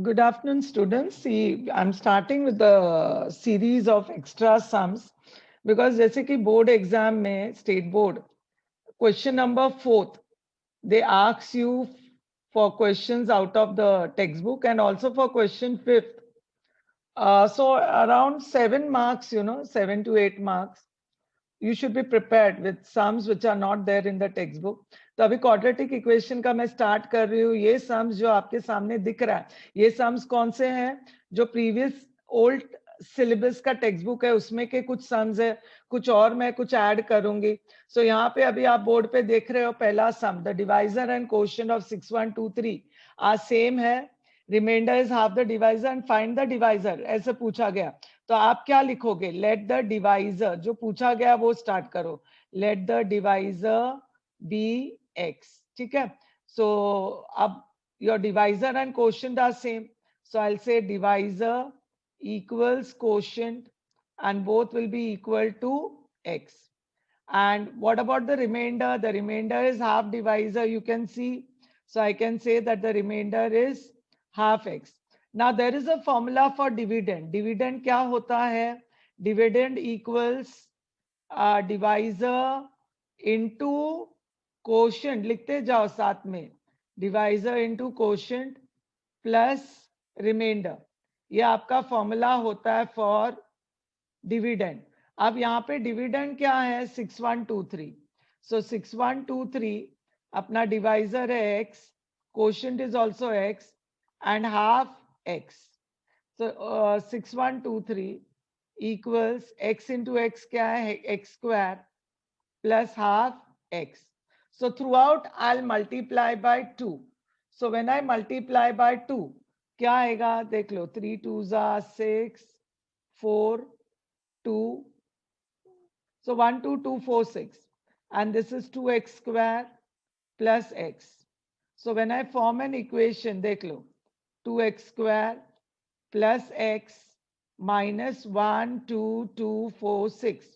Good afternoon, students. See, I'm starting with the series of extra sums because जैसे कि board exam में state board question number 4th they ask you for questions out of the textbook and also for question 5th. So around 7 marks, 7 to 8 marks. You should be prepared with sums which are not there in the textbook. तो अभी quadratic equation का मैं start कर रही हूँ. ये sums जो आपके सामने दिख रहा है, ये सम्स कौन से हैं? जो प्रीवियस ओल्ड सिलेबस का टेक्स्ट बुक है उसमें के कुछ सम्स है, कुछ और मैं कुछ ऐड करूंगी. सो यहाँ पे अभी आप बोर्ड पे देख रहे हो पहला sum, the divisor and quotient of 6123 are same है. Remainder is half the divisor and find the divisor ऐसे पूछा गया. तो आप क्या लिखोगे? लेट द डिवाइजर, जो पूछा गया वो स्टार्ट करो. Let the divisor be x. ठीक है. सो अब your divisor and quotient are same. So I will say divisor equals quotient and both will be equal to x. And what about the remainder? The remainder is half divisor, you can see. So I can say that the remainder is half x. Now there is a formula for dividend. Dividend क्या होता है? Dividend equals divisor into quotient. लिखते जाओ साथ में. Divisor into quotient plus remainder. ये आपका formula होता है फॉर डिविडेंड. अब यहाँ पे डिविडेंड क्या है? 6123. सो 6123 अपना डिवाइजर है x, quotient is also x and half x. So 6123 equals x into x क्या है? x square plus half x. So through out I will multiply by 2. So when I multiply by 2 क्या आएगा? देख लो. 3 2 6 4 2. So 1 2 2 4 6 and this is 2x square plus x. So when I form an equation, देख लो, 2x square plus x minus 1 2 2 4 6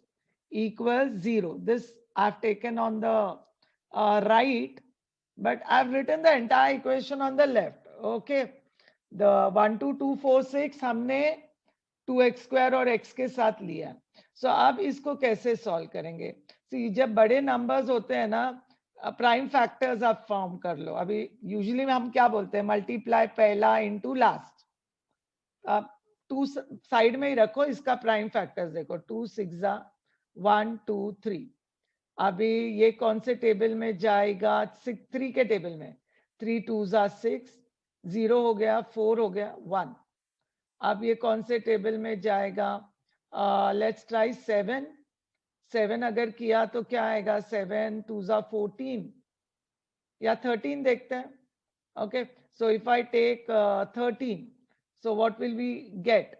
equals 0. This I've taken on the right, but I've written the entire equation on the left. Okay. The 1 2 2 4 6 हमने 2x square और x के साथ लिया. सो अब इसको कैसे solve करेंगे? सी, जब बड़े नंबर्स होते हैं ना, प्राइम फैक्टर्स आप फॉर्म कर लो. अभी यूजुअली हम क्या बोलते हैं? मल्टीप्लाई पहला इनटू लास्ट. आप 2 साइड में ही रखो. इसका प्राइम फैक्टर्स देखो. 2 6 1 2 3. अभी ये कौन से टेबल में जाएगा? 3 के टेबल में. 3 2 6, 0 हो गया, 4 हो गया, 1. अब ये कौन से टेबल में जाएगा? Let's try 7. 7 अगर किया तो क्या आएगा? 7 2 14 या 13 देखते हैं. Okay. So if I take 13, so what will we get?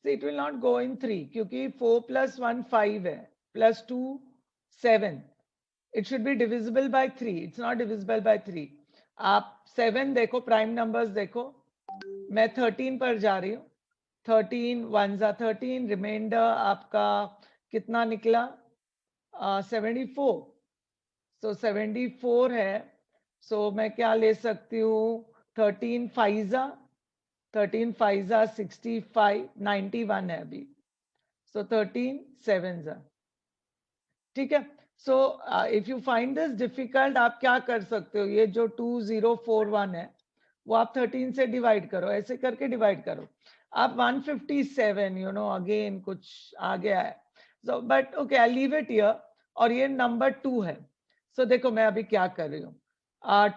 It will not go in 3 क्योंकि 4 plus 1 5 है, plus 2 7. It should be divisible by 3. It's not divisible by 3. आप 7 देखो, प्राइम नंबर्स देखो. मैं 13 पर जा रही हूँ. 13 1 13. रिमाइंडर आपका कितना निकला? 74. सो 74 है. सो मैं क्या ले सकती हूँ? 13 5 13 5 65, 91 है अभी. सो 13 7. ठीक है. So if you find this difficult, आप क्या कर सकते हो? ये जो 2041 है वो आप 13 से डिवाइड करो. ऐसे करके डिवाइड करो. आप 157, अगेन कुछ आ गया है. So but okay, I leave it here. और ये नंबर 2 है. सो देखो मैं अभी क्या कर रही हूँ.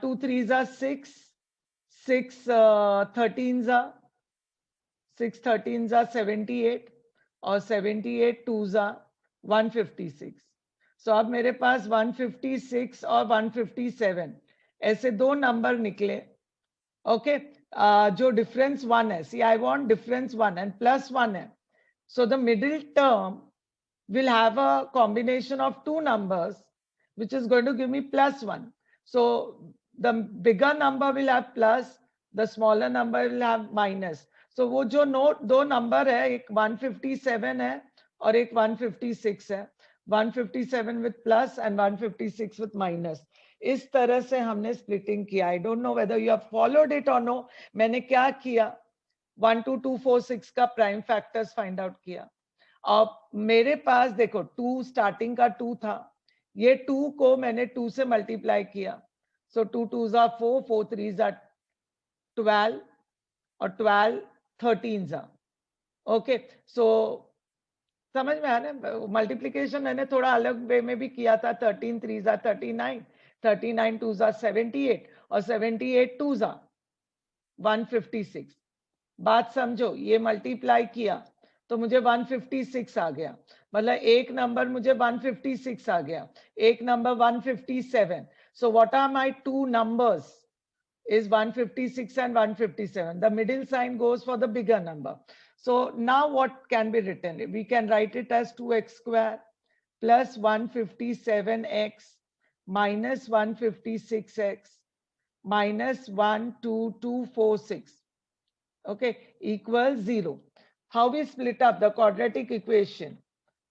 2 3 6, 6 13 6 13 78 और 78 2 156. सो अब मेरे पास 156 और 157 ऐसे दो नंबर निकले. ओके. जो डिफरेंस 1 है. See, I want difference 1 and plus 1 है. So the middle term will have a combination of two numbers which is going to give me plus 1. So the bigger number will have plus, the smaller number will have minus. So वो जो दो number है, एक 157 है और एक 156 है. 157 with plus and 156 with minus. इस तरह से हमने स्प्लिटिंग किया. आई don't know whether you have followed it और नो. मैंने क्या किया, 1 2 2 4 6 का प्राइम फैक्टर्स फाइंड आउट किया. अब मेरे पास देखो 2 स्टार्टिंग का 2 था, ये 2 को मैंने 2 से मल्टीप्लाई किया. सो 2 2s are 4, 4 3s are 12 और 12 13s are. ओके, सो समझ में आया ना. मल्टीप्लीकेशन मैंने थोड़ा अलग वे में भी किया था. 13 3s are 39, 39 2s are 78 और 78 2s are 156. बात समझो, ये मल्टीप्लाई किया तो मुझे 156 आ गया. मतलब एक नंबर मुझे 156 आ गया, एक number 157. So what are my two numbers is 156 and 157. The middle sign goes for the bigger number. So now what can be written? We can write it as 2x square plus 157x minus 156x minus 12246. Okay, equals 0. How we split up the quadratic equation?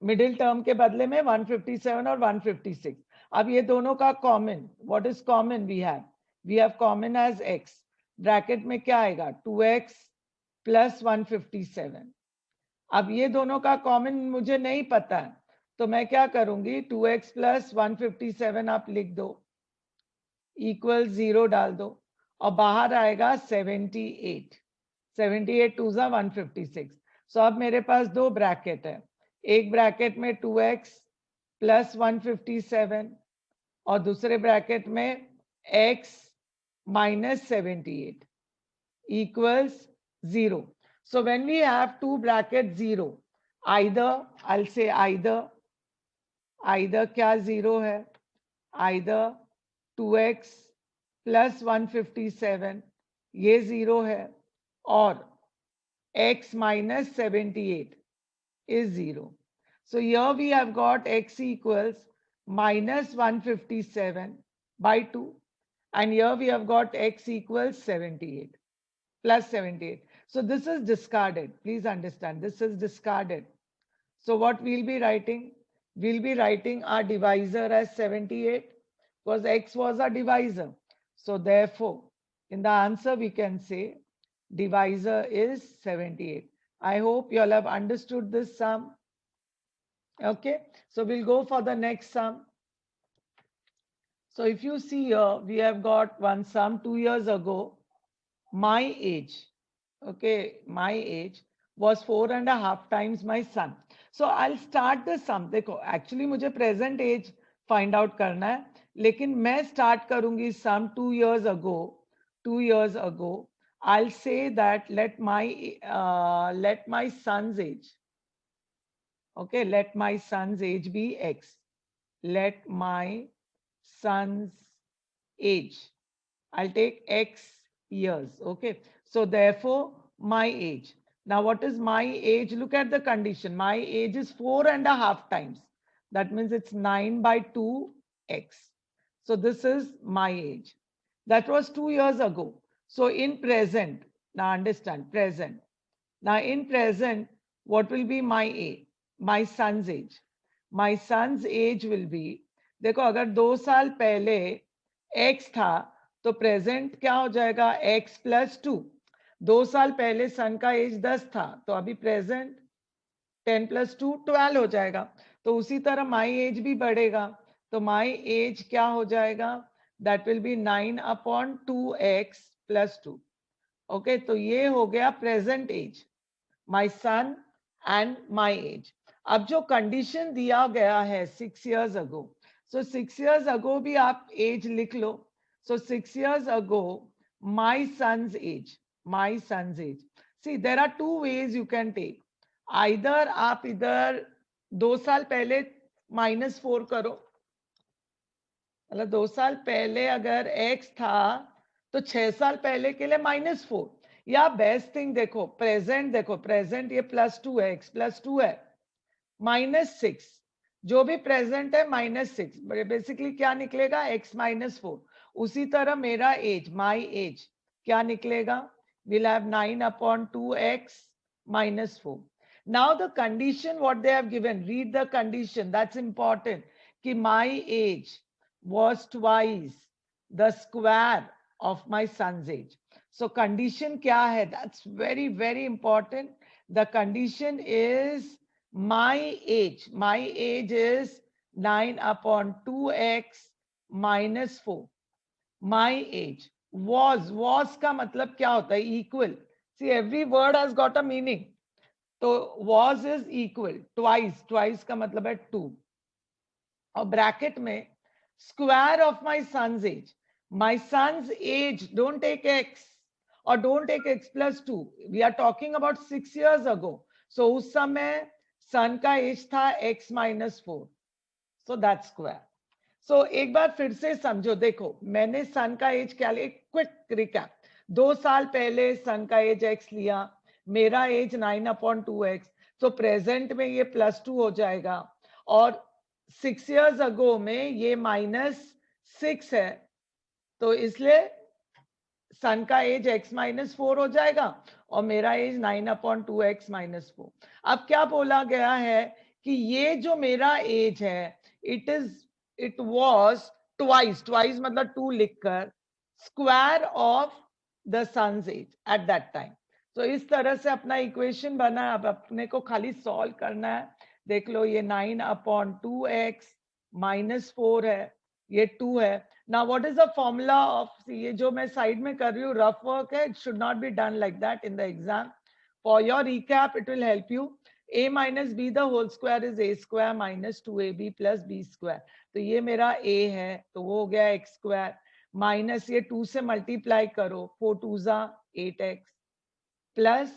Middle term के बदले में 157 और 156. अब ये दोनों का common. What is common we have? We have common as x. Bracket में क्या आएगा? 2x plus 157. अब ये दोनों का common मुझे नहीं पता है, तो मैं क्या करूंगी? 2x plus 157 आप लिख दो, equal 0 डाल दो और बाहर आएगा 78. 78 2s are 156. सो अब मेरे पास दो ब्रैकेट है. एक ब्रैकेट में 2x plus 157 और दूसरे ब्रैकेट में x minus 78 equals 0. So when we have two brackets 0, either I'll say either क्या 0 है, either 2x plus 157 ये 0 है और x minus 78 is 0. So here we have got x equals minus 157 by 2 and here we have got x equals 78 plus 78. So this is discarded. Please understand, this is discarded. So what we'll be writing? We'll be writing our divisor as 78 because x was our divisor. So therefore, in the answer we can say divisor is 78. I hope you all have understood this sum. Okay, so we'll go for the next sum. So if you see here, we have got one sum 2 years ago. My age, okay, my age was 4.5 times my son. So I'll start the sum. देखो, actually मुझे present age find out करना है, लेकिन मैं start करूंगी sum 2 years ago. 2 years ago, I'll say that let my son's age. Okay, let my son's age be x. Let my son's age. I'll take x years. Okay, so therefore my age. Now what is my age? Look at the condition. My age is 4.5 times. That means it's 9 by 2x. So this is my age. That was 2 years ago. So in present, now understand, present. Now in present, what will be my age? My son's age. My son's age will be, देखो अगर 2 साल पहले x था तो present क्या हो जाएगा? x plus 2. 2 साल पहले सन का एज 10 था तो अभी प्रेजेंट 10 plus 2 12 हो जाएगा. तो उसी तरह माई एज भी बढ़ेगा, तो माई एज क्या हो जाएगा? That will be 9 upon 2x plus 2. Okay, तो ये हो गया present age, my son and my age. अब जो कंडीशन दिया गया है 6 years ago, so 6 years ago भी आप एज लिख लो. So 6 years ago, my son's age, my son's age. See, there are two ways you can take. Either आप इधर 2 साल पहले -4 करो, मतलब 2 साल पहले अगर x था तो 6 साल पहले के लिए -4. या बेस्ट थिंग देखो, प्रेजेंट ये +2 है, x +2 है, -6 जो भी प्रेजेंट है -6, बेसिकली क्या निकलेगा? x -4. उसी तरह मेरा एज, माई एज क्या निकलेगा? Will have 9 upon 2x -4. Now the condition what they have given, read the condition, that's important. कि my age was twice the square of my son's age. So condition क्या है? That's very, very important. The condition is my age. My age is 9 upon 2x minus 4. My age was का मतलब क्या होता है? Equal. See, every word has got a meaning. तो was is equal. Twice का मतलब है 2. और ब्रैकेट में square of my son's age. My son's age, don't take x or don't take x plus 2. We are talking about 6 years ago. So उस समय son का age था x minus 4. So that's square. So एक बार फिर से समझो, देखो मैंने सन का एज क्या लिया, क्विक रिकैप. 2 साल पहले सन का एज x लिया, मेरा एज 9/2x. तो प्रेजेंट में ये +2 हो जाएगा और 6 years ago में ये -6 है, तो इसलिए सन का एज x - 4 हो जाएगा और मेरा एज 9/2x - 4. अब क्या बोला गया है कि ये जो मेरा एज है, it was twice मतलब 2 लिखकर square of the son's age at that time. तो इस तरह से अपना इक्वेशन बना. अब अपने को खाली सॉल्व करना है. देख लो, ये 9/2x -4 है, ये 2 है. Now what is the formula of, ये जो मैं साइड में कर रही हूँ रफ वर्क है, it should not be done like that in the exam. For your recap, it will help you. A minus b the whole square is a square minus 2ab plus b square. तो ये मेरा a है, तो वो हो गया x square minus ये 2 से मल्टीप्लाई करो, 4 2 जा 8x प्लस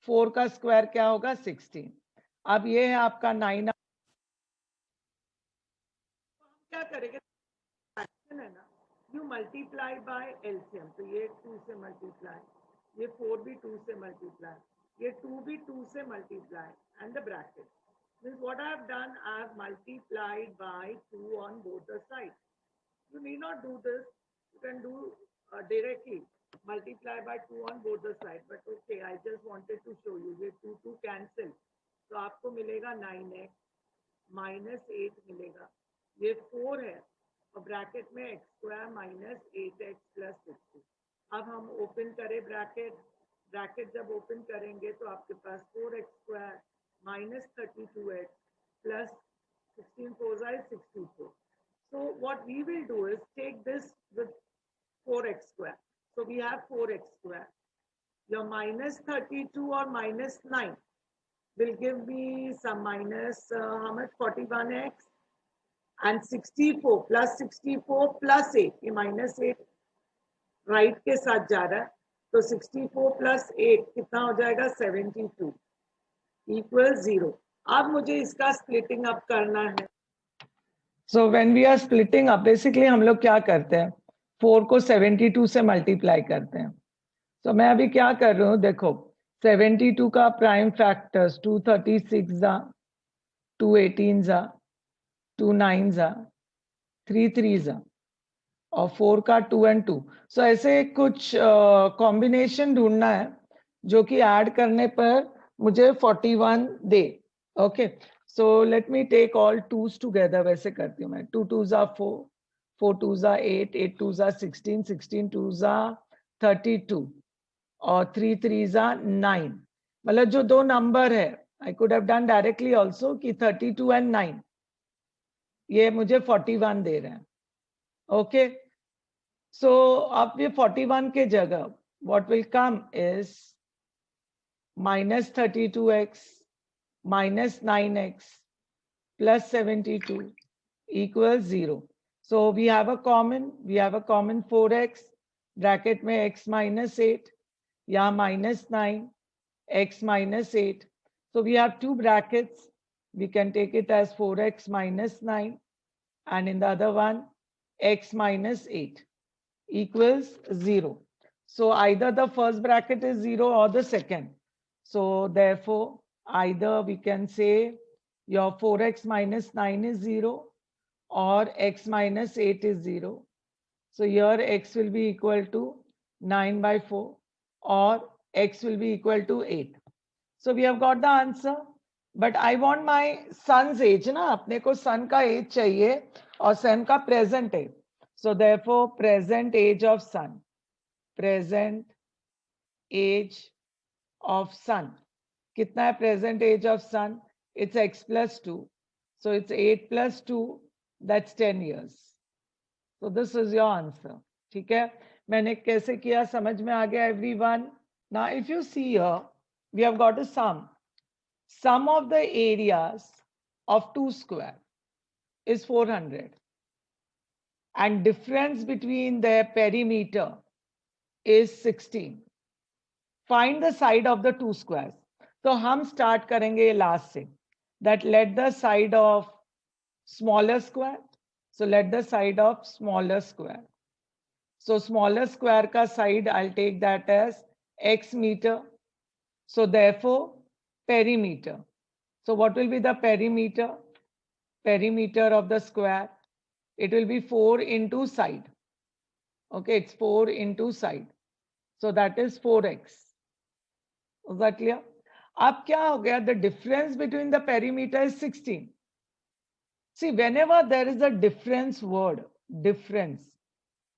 4 का स्क्वायर क्या होगा 16. अब ये है आपका 9. क्या करेंगे, है ना, यू मल्टीप्लाई बाय एलसीएम. तो ये 2 से मल्टीप्लाई, ये 4 भी 2 से मल्टीप्लाई, ये 2 भी 2 से multiply and the bracket. Means what I have done, I have multiplied by 2 on both the sides. You need not do this. You can do directly. Multiply by 2 on both the sides. But okay, I just wanted to show you. ये 2 cancel. तो आपको मिलेगा 9x minus 8 मिलेगा. ये 4 है और bracket में x square minus 8x plus 60. अब हम ओपन करें ब्रैकेट. ब्रैकेट जब ओपन करेंगे तो आपके पास 4x square minus 32x plus 16 4 is 64. So what we will do is take this with 4x square. So we have 4x square. Your minus 32 or minus 9 will give me some minus how much, 41x, and 64 plus 64 plus 8, ये minus 8 right के साथ जा रहा है, तो 64 plus 8 कितना हो जाएगा 72 equals 0. अब मुझे इसका स्प्लिटिंग अप करना है. So when we are splitting up, basically हम लोग क्या करते हैं, 4 को 72 से मल्टीप्लाई करते हैं. तो मैं अभी क्या कर रही हूँ, देखो 72 का प्राइम फैक्टर्स 236 जा, 218 जा, 29 जा, 33 जा और 4 का 2 and 2. सो ऐसे कुछ कॉम्बिनेशन ढूंढना है जो कि ऐड करने पर मुझे 41 दे. Okay, so let me take all 2s together. वैसे करती हूँ मैं. 2 2s are 4, 4 2s are 8, 8 2s are 16, 16 2s are 32 और 3 3s are 9. मतलब जो दो नंबर है, I could have done directly also कि 32 and 9 ये मुझे 41 दे रहे हैं. ओके, so अब ये 41 के जगह what will come is minus 32x minus 9x plus 72 equals 0. So we have a common 4x, bracket में x minus 8, यहाँ minus 9, x minus 8. So we have two brackets. We can take it as 4x minus 9 and in the other one x minus 8 equals 0. So either the first bracket is 0 or the second. So therefore either we can say your 4x minus 9 is 0 or x minus 8 is 0. So here x will be equal to 9/4 or x will be equal to 8. So we have got the answer. But I want my son's age ना, अपने को son का age चाहिए और सन का present है, so therefore present age of son, present age of son कितना है? Present age of son it's x plus 2, so it's 8 plus 2, that's 10 years. So this is your answer. ठीक है, मैंने कैसे किया समझ में आ गया everyone? Now if you see here, we have got a sum of the areas of 2 square is 400 and difference between their perimeter is 16. Find the side of the 2 squares. तो हम स्टार्ट करेंगे लास्ट से, that let the side of smaller square, so let the side of smaller square, so smaller square का side I'll take that as x meter, so therefore perimeter, so what will be the perimeter? Perimeter of the square, it will be 4 into side, okay, it's 4 into side, so that is 4x. Is that clear? अब क्या हो गया? The difference between the perimeter is 16. See, whenever there is a difference word, difference,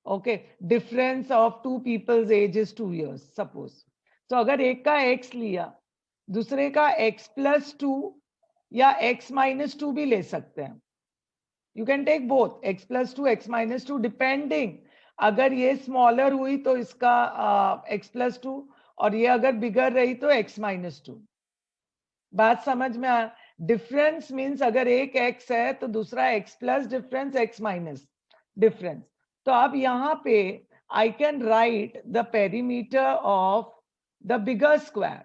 okay, difference of two people's age is 2 years, suppose. So अगर एक का x लिया, दूसरे का x plus 2 या x minus 2 भी ले सकते हैं. You can take both x plus 2, x minus 2 depending. अगर ये smaller हुई तो इसका x plus 2 और ये अगर बिगर रही तो x minus 2. बात समझ में आ? डिफरेंस मीन्स अगर एक x है तो दूसरा x plus difference x minus difference. तो अब यहाँ पे I can write the perimeter of the bigger square,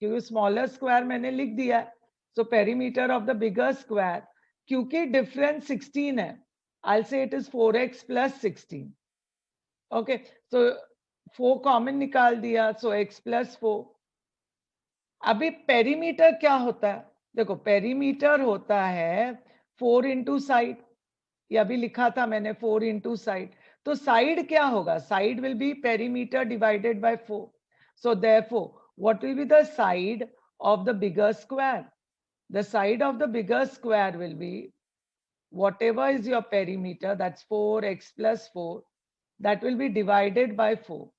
क्योंकि स्मॉलर स्क्वायर मैंने लिख दिया है. So perimeter of the bigger square, क्योंकि डिफरेंस 16 है, आई से it is 4x plus 16. Okay, so 4 common निकाल दिया, सो x प्लस 4. अभी पेरीमीटर क्या होता है? देखो, पेरीमीटर होता है 4 इंटू साइड, ये अभी लिखा था मैंने 4 इंटू साइड. तो साइड क्या होगा? Side will be perimeter divided by 4. So therefore what will be the side of the bigger square? The side of the bigger square will be whatever is your perimeter, that's 4x plus 4, that will be divided by 4.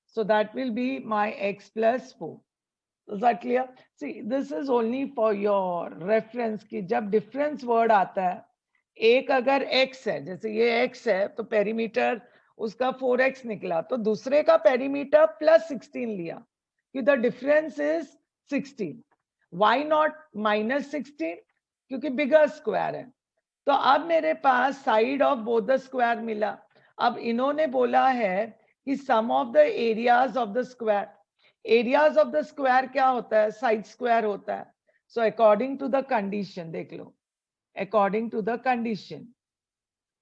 So that will be my x plus 4. Is that clear? See, this is only for your reference कि जब difference word आता है, एक अगर x है, जैसे ये x है, तो पेरीमीटर उसका 4x निकला, तो दूसरे का पेरीमीटर प्लस 16 लिया, कि the difference is 16. Why not minus 16? क्योंकि बिगर स्क्वायर है. तो अब मेरे पास side of both the square मिला. अब इन्होंने बोला है कि sum of the areas of the square. Areas of the square क्या होता है? साइड स्क्वायर होता है. So according to the condition, देख लो, according to the condition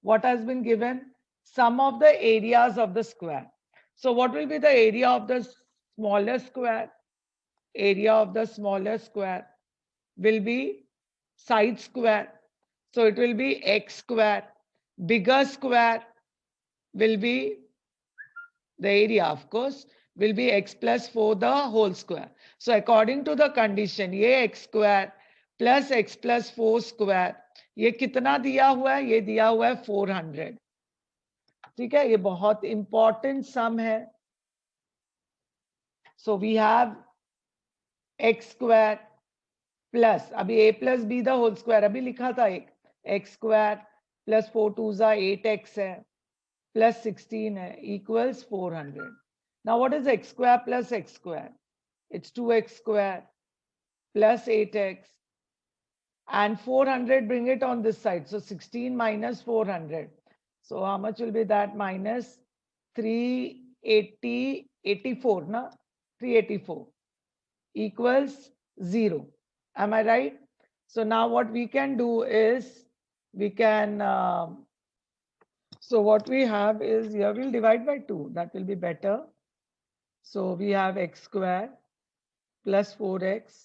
what has been given? Sum of the areas of the square. So what will be the area of the smaller square? Area of the smaller square will be side square, so it will be x square. Bigger square will be, the area of course will be x plus 4 the whole square. So according to the condition, ये x square plus x plus 4 square, ये कितना दिया हुआ है? ये दिया हुआ है 400. ठीक है, ये बहुत इंपॉर्टेंट सम है. So we have x square plus, अभी a plus b the whole square अभी लिखा था, एक x स्क्वायर प्लस 4 2 जा 8x है प्लस 16 है equals 400. Now what is x square plus x square? It's 2x square plus 8x, and 400, bring it on this side, so 16 minus 400, so how much will be that? Minus 380, 84 na, 384 equals 0. Am I right? So now what we can do is we can so what we have is, here we'll divide by 2, that will be better. So we have x square plus 4x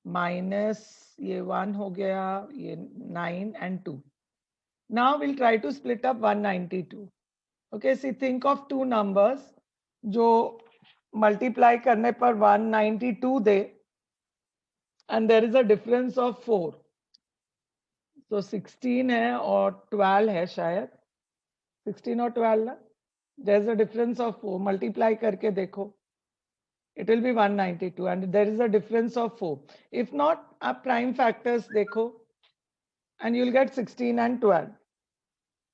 minus ये 1 हो गया, ये 9 and 2. Now we'll try to split up 192. Okay, see, think of two numbers जो multiply करने पर 192 दे, and there is a difference of 4. तो 16 है और 12 है शायद, 16 और 12 ना, there is a difference of 4, multiply करके देखो, it will be 192 and there is a difference of 4. If not, आप prime factors देखो and you'll get 16 and 12.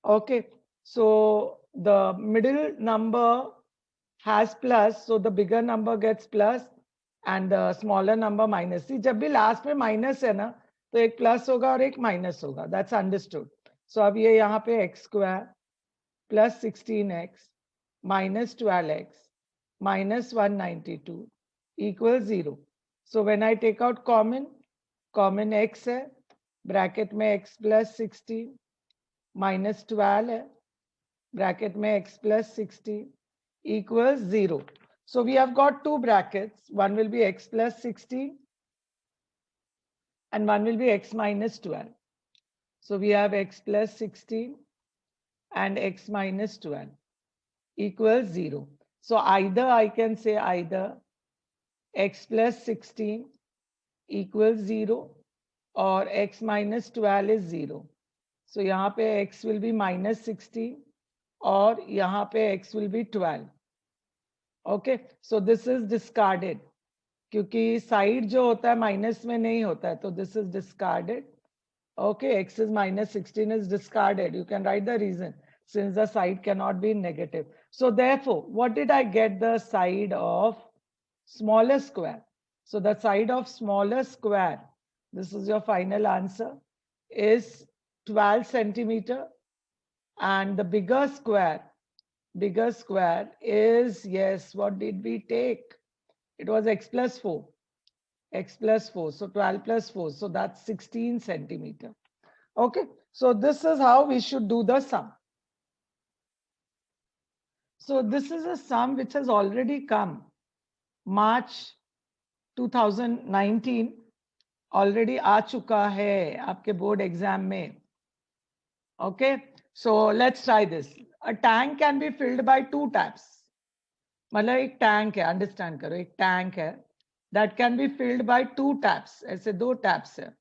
Okay, so the middle number has plus, so the bigger number gets plus and the smaller number minus. See, जब भी last में minus है ना, तो एक plus होगा और एक minus होगा. That's understood. So अब ये यहाँ पे x square plus 16x minus 12x minus 192 equals 0. So when I take out common x है, bracket में x plus 16 minus 12 है, bracket में x plus 16 equals 0. So we have got two brackets. One will be x plus 16 and one will be x minus 12. So we have x plus 16 and x minus 12 equals 0. So either I can say either x plus 16 equals 0 or x minus 12 is 0. So यहाँ पे x will be minus 16 और यहाँ पे x will be 12. Okay, so this is discarded क्योंकि side जो होता है minus में नहीं होता है, तो this is discarded. Okay, x is minus 16 is discarded. You can write the reason since the side cannot be negative. So therefore, what did I get? The side of smaller square. So the side of smaller square, this is your final answer, is 12 centimeter, and the bigger square is, yes, what did we take? It was x plus 4. So 12 plus 4, so that's 16 centimeter. Okay, so this is how we should do the sum. So this is a sum which has already come. March 2019 already आ चुका है आपके board exam में. Okay, so let's try this. A tank can be filled by 2 taps. मतलब एक tank है, understand करो, एक tank है that can be filled by 2 taps. ऐसे 2 taps है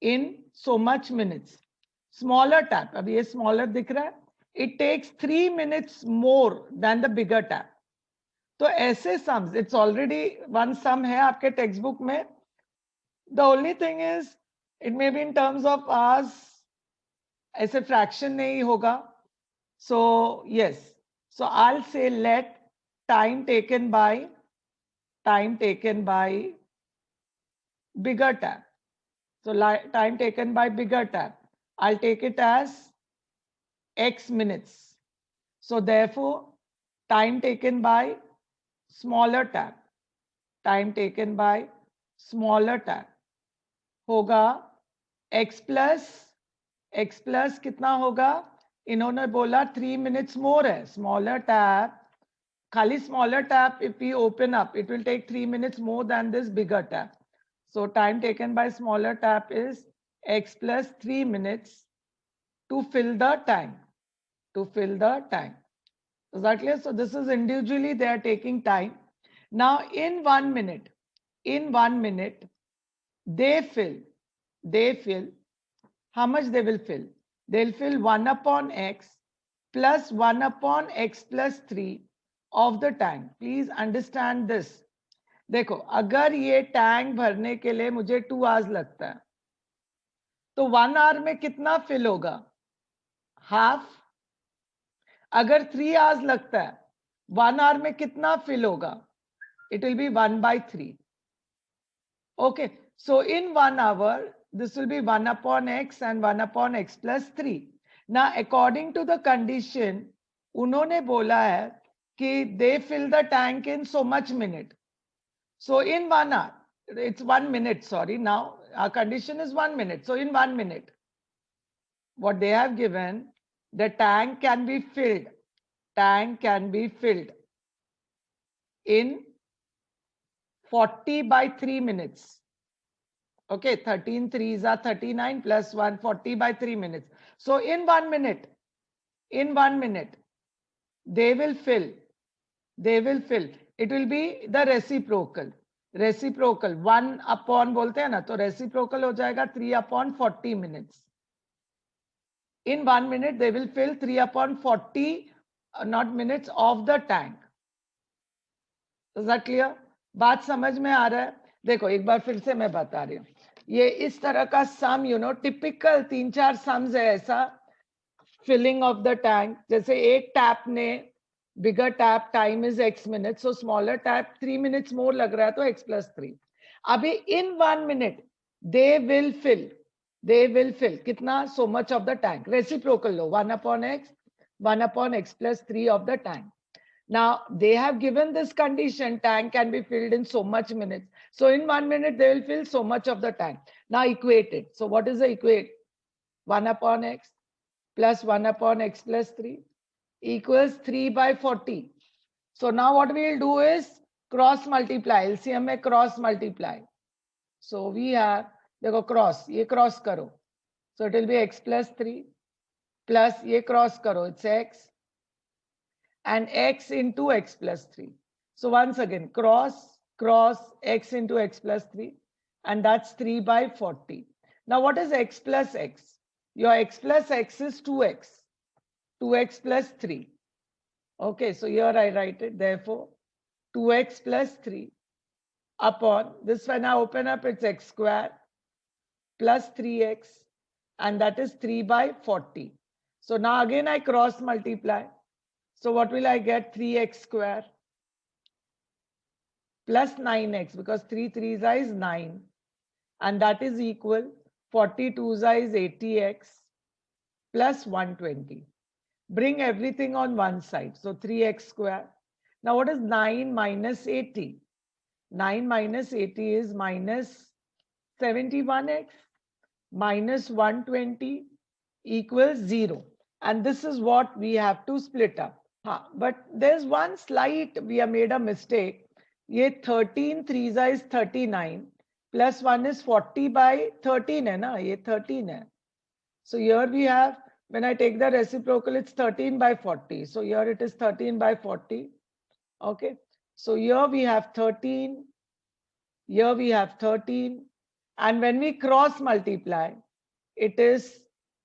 in so much minutes. Smaller tap, अब ये smaller दिख रहा है, it takes 3 minutes more than the bigger tap. तो ऐसे sums, it's already one sum है आपके टेक्स्ट बुक में. The only thing is it may be in terms of hours, ऐसे fraction नहीं होगा. So yes, so I'll say let time taken by bigger tap. So time taken by bigger tap, I'll take it as x minutes. So therefore, time taken by smaller tap होगा x plus कितना होगा? इन्होंने बोला 3 minutes more है. Smaller tap, खाली smaller tap, if we open up, it will take 3 minutes more than this bigger tap. So time taken by smaller tap is x plus 3 minutes to fill the tank. Is that clear? So this is individually they are taking time. Now in 1 minute, they fill, how much they will fill? They'll fill 1 upon x plus 1 upon x plus 3 of the tank. Please understand this. देखो, अगर ये tank भरने के लिए मुझे 2 hours लगता है, तो 1 hour में कितना फिल होगा? हाफ. अगर 3 hours लगता है, 1 hour में कितना फिल होगा? It will be 1/3. Okay, so in 1 hour, this will be 1 upon x and 1 upon x plus 3. Now, according to the condition, उन्होंने बोला है कि they fill the tank in so much minute. So in 1 hour, it's 1 minute, sorry. Now, our condition is 1 minute. So in 1 minute, what they have given, the tank can be filled in 40/3 minutes. Okay, 13 3s are 39 plus 1, 40/3 minutes. So in 1 minute, they will fill. It will be the reciprocal. 1 upon बोलते हैं ना, तो reciprocal हो जाएगा 3 upon 40 minutes. in 1 minute they will fill 3/40 not minutes of the tank. Is that clear? बात समझ में आ रहा है? देखो एक बार फिर से मैं बता रही हूँ, ये इस तरह का सम टिपिकल 3-4 सम्स है ऐसा फिलिंग ऑफ द टैंक. जैसे एक टैप ने bigger tap time is x minute, so smaller tap 3 minutes more लग रहा है तो x+3. अभी in 1 minute they will fill कितना? So much of the tank. Reciprocal लो 1/x 1/x+3 of the tank. Now they have given this condition, tank can be filled in so much minutes. So in 1 minute they will fill so much of the tank. Now equate it. So what is the equate? 1/x plus 1/x+3 equals 3/40. So now what we will do is cross multiply. LCM में cross multiply. So we have, देखो cross, ये cross करो. So it will be x+3 plus ये cross करो, it's x. And x into x+3. So once again, cross x into x+3, and that's 3/40. Now what is x plus x? Your x plus x is 2x. 2x plus 3. Okay, so here I write it. Therefore, 2x plus 3 upon this. When I open up, it's x square plus 3x, and that is 3/40. So now again I cross multiply. So what will I get? 3x square plus 9x, because 3 3s is 9, and that is equal 42s is 80x plus 120. Bring everything on one side. So 3x square. Now what is 9 minus 80? 9 minus 80 is minus 71x minus 120 equals 0. And this is what we have to split up. But there's one slight, we have made a mistake. Ye 13 3s is 39 plus 1 is 40/13 hai na? Ye 13 hai. So here we have, when I take the reciprocal, it's 13/40. So here it is 13/40. Okay. So here we have 13. Here we have 13. And when we cross multiply, it is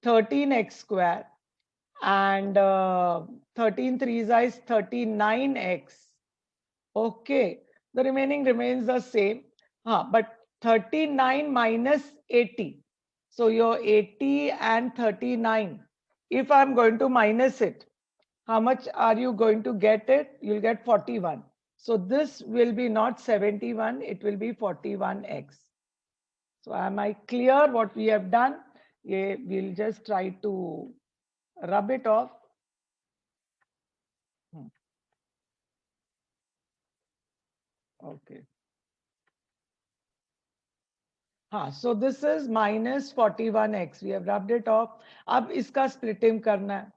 13x square. And 13 3s is 39x. Okay, the remaining remains the same. But 39 minus 80. So your 80 and 39. If I'm going to minus it, how much are you going to get it? You'll get 41. So this will be not 71, it will be 41x. So am I clear what we have done? Yeah, we'll just try to rub it off. Okay. So this is minus 41x. We have rubbed it off. अब इसका splitting करना है.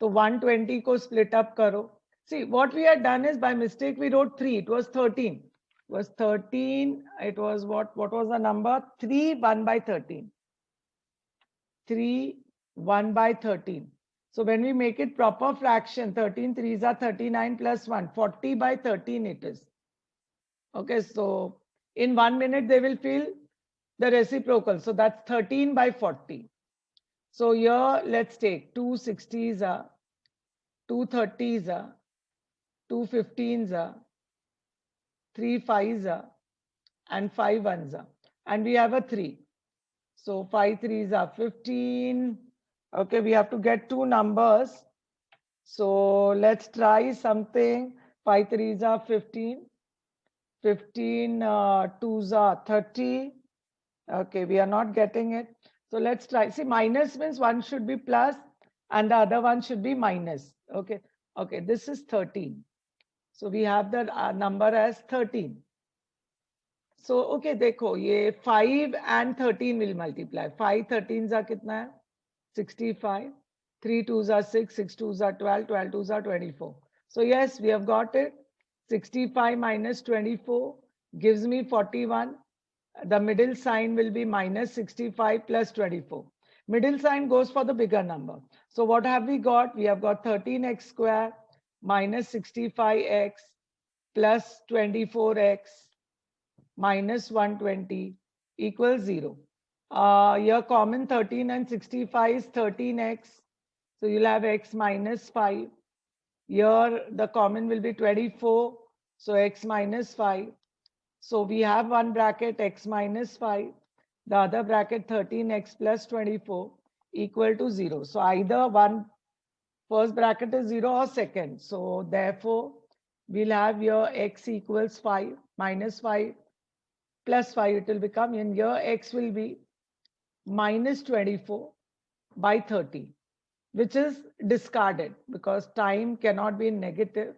तो 120 को split up करो. See, what we had done is by mistake we wrote 3. It was 13. It was 13. It was what was the number? 3 1/13. 3 1/13. So when we make it proper fraction, 13 3s are 39 plus 1. 40/13 it is. Okay, so in 1 minute they will fill the reciprocal. So that's 13/40. So here let's take 2 60s are, 2 30s are, 2 15s are, 3 5s are, and 5 1s are. And we have a 3. So 5 3s are 15. Okay, we have to get two numbers. So let's try something. 5 3s are 15. 15 2s are 30. Okay, we are not getting it. So let's try. See, minus means one should be plus and the other one should be minus. Okay, okay, this is 13. So we have the number as 13. So, okay, देखो, ये 5 and 13 will multiply. 5 13s are कितना है? 65. 3 2s are 6, 6 2s are 12, 12 2s are 24. So yes, we have got it. 65 minus 24 gives me 41. The middle sign will be minus 65 plus 24. Middle sign goes for the bigger number. So what have we got? We have got 13x square minus 65x plus 24x minus 120 equals 0. Your common 13 and 65 is 13x So you'll have x minus 5. Here the common will be 24. So x minus 5. So we have one bracket x minus 5. The other bracket 13x plus 24 equal to 0. So either one first bracket is 0 or second. So therefore, we'll have here x equals 5 minus 5 plus 5. It will become, and here x will be minus 24 by 30, which is discarded because time cannot be negative.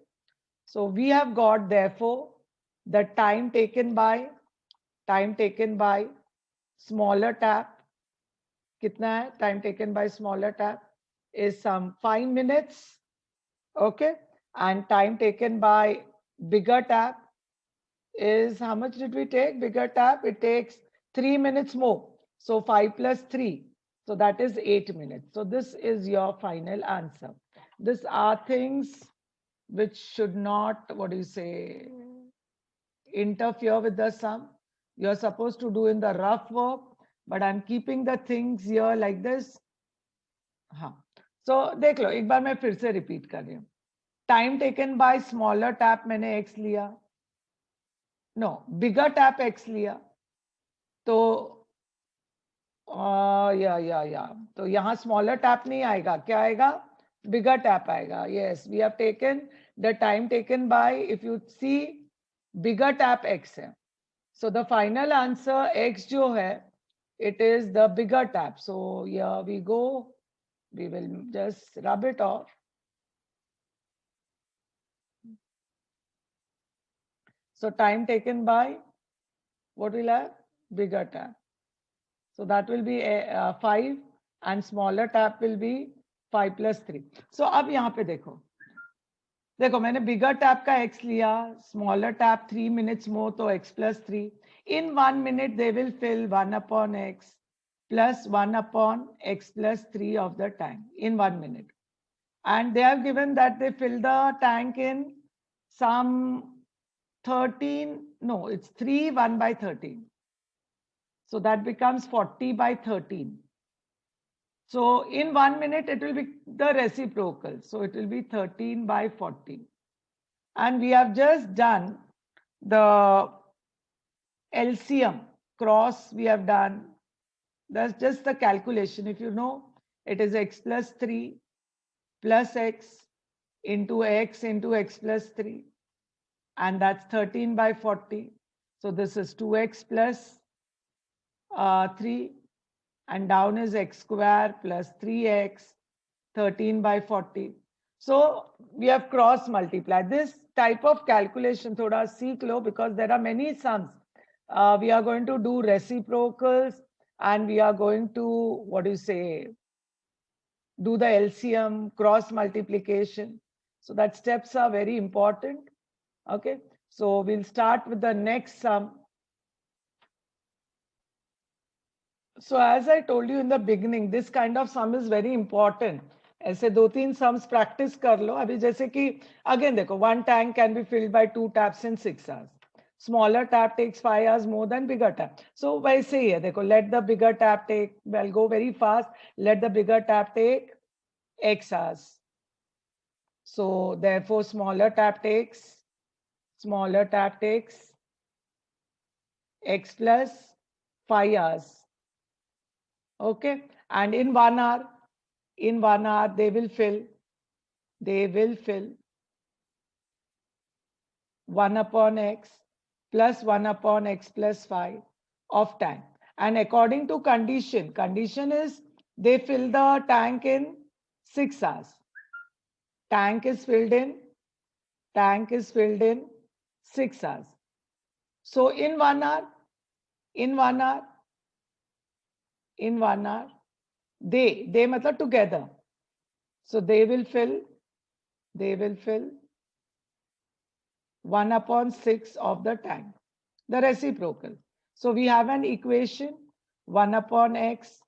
So we have got, therefore, the time taken by smaller tap. Kitna hai? Time taken by smaller tap is some 5 minutes. Okay. And time taken by bigger tap is, how much did we take? Bigger tap, it takes 3 minutes more. So 5 plus 3. So that is 8 minutes. So this is your final answer. These are things which should not, what do you say, interfere with the sum. You're supposed to do in the rough work, but I'm keeping the things here like this. हाँ, so देख लो, एक बार मैं फिर से repeat कर रही हूँ. Time taken bye smaller tap मैंने x लिया, नो बिगर टैप x लिया, तो या तो यहाँ स्मॉलर टैप नहीं आएगा, क्या आएगा? बिगर टैप आएगा. Yes, we have taken the time taken by, if you see, bigger tap x है. So the final answer x जो है, it is the bigger tap. So here we go. We will just rub it off. So time taken by, what will have? Bigger tap. So that will be 5 and smaller tap will be 5 plus 3. So अब यहाँ पे देखो मैंने bigger tap का x लिया, smaller tap 3 minutes more, तो x plus 3. In 1 minute they will fill 1 upon x plus 1 upon x plus 3 of the tank in 1 minute. And they have given that they fill the tank in some 13, no, it's 3 1 by 13. So that becomes 40 by 13. So in 1 minute, it will be the reciprocal. So it will be 13 by 40. And we have just done the LCM cross we have done. That's just the calculation. If you know, it is x plus 3 plus x into x plus 3. And that's 13 by 40. So this is 2x plus 3. And down is x square plus 3x, 13 by 40. So we have cross multiplied. This type of calculation thoda seek lo, because there are many sums. We are going to do reciprocals and we are going to, what do you say, do the LCM, cross multiplication. So that steps are very important. Okay, so we'll start with the next sum. So as I told you in the beginning, this kind of sum is very important. ऐसे 2-3 sums practice कर लो. अभी जैसे कि again देखो, one tank can be filled by 2 taps in 6 hours. Smaller tap takes 5 hours more than bigger tap. So वैसे ही है देखो, let the bigger tap take, well go very fast, let the bigger tap take x hours. So therefore smaller tap takes x plus 5 hours. Okay, and in 1 hour they will fill 1 upon x plus 1 upon x plus 5 of tank. And according to condition is they fill the tank in 6 hours. Tank is filled in 6 hours. So in 1 hour, they matlab together. So they will fill 1 upon 6 of the tank, the reciprocal. So we have an equation 1 upon x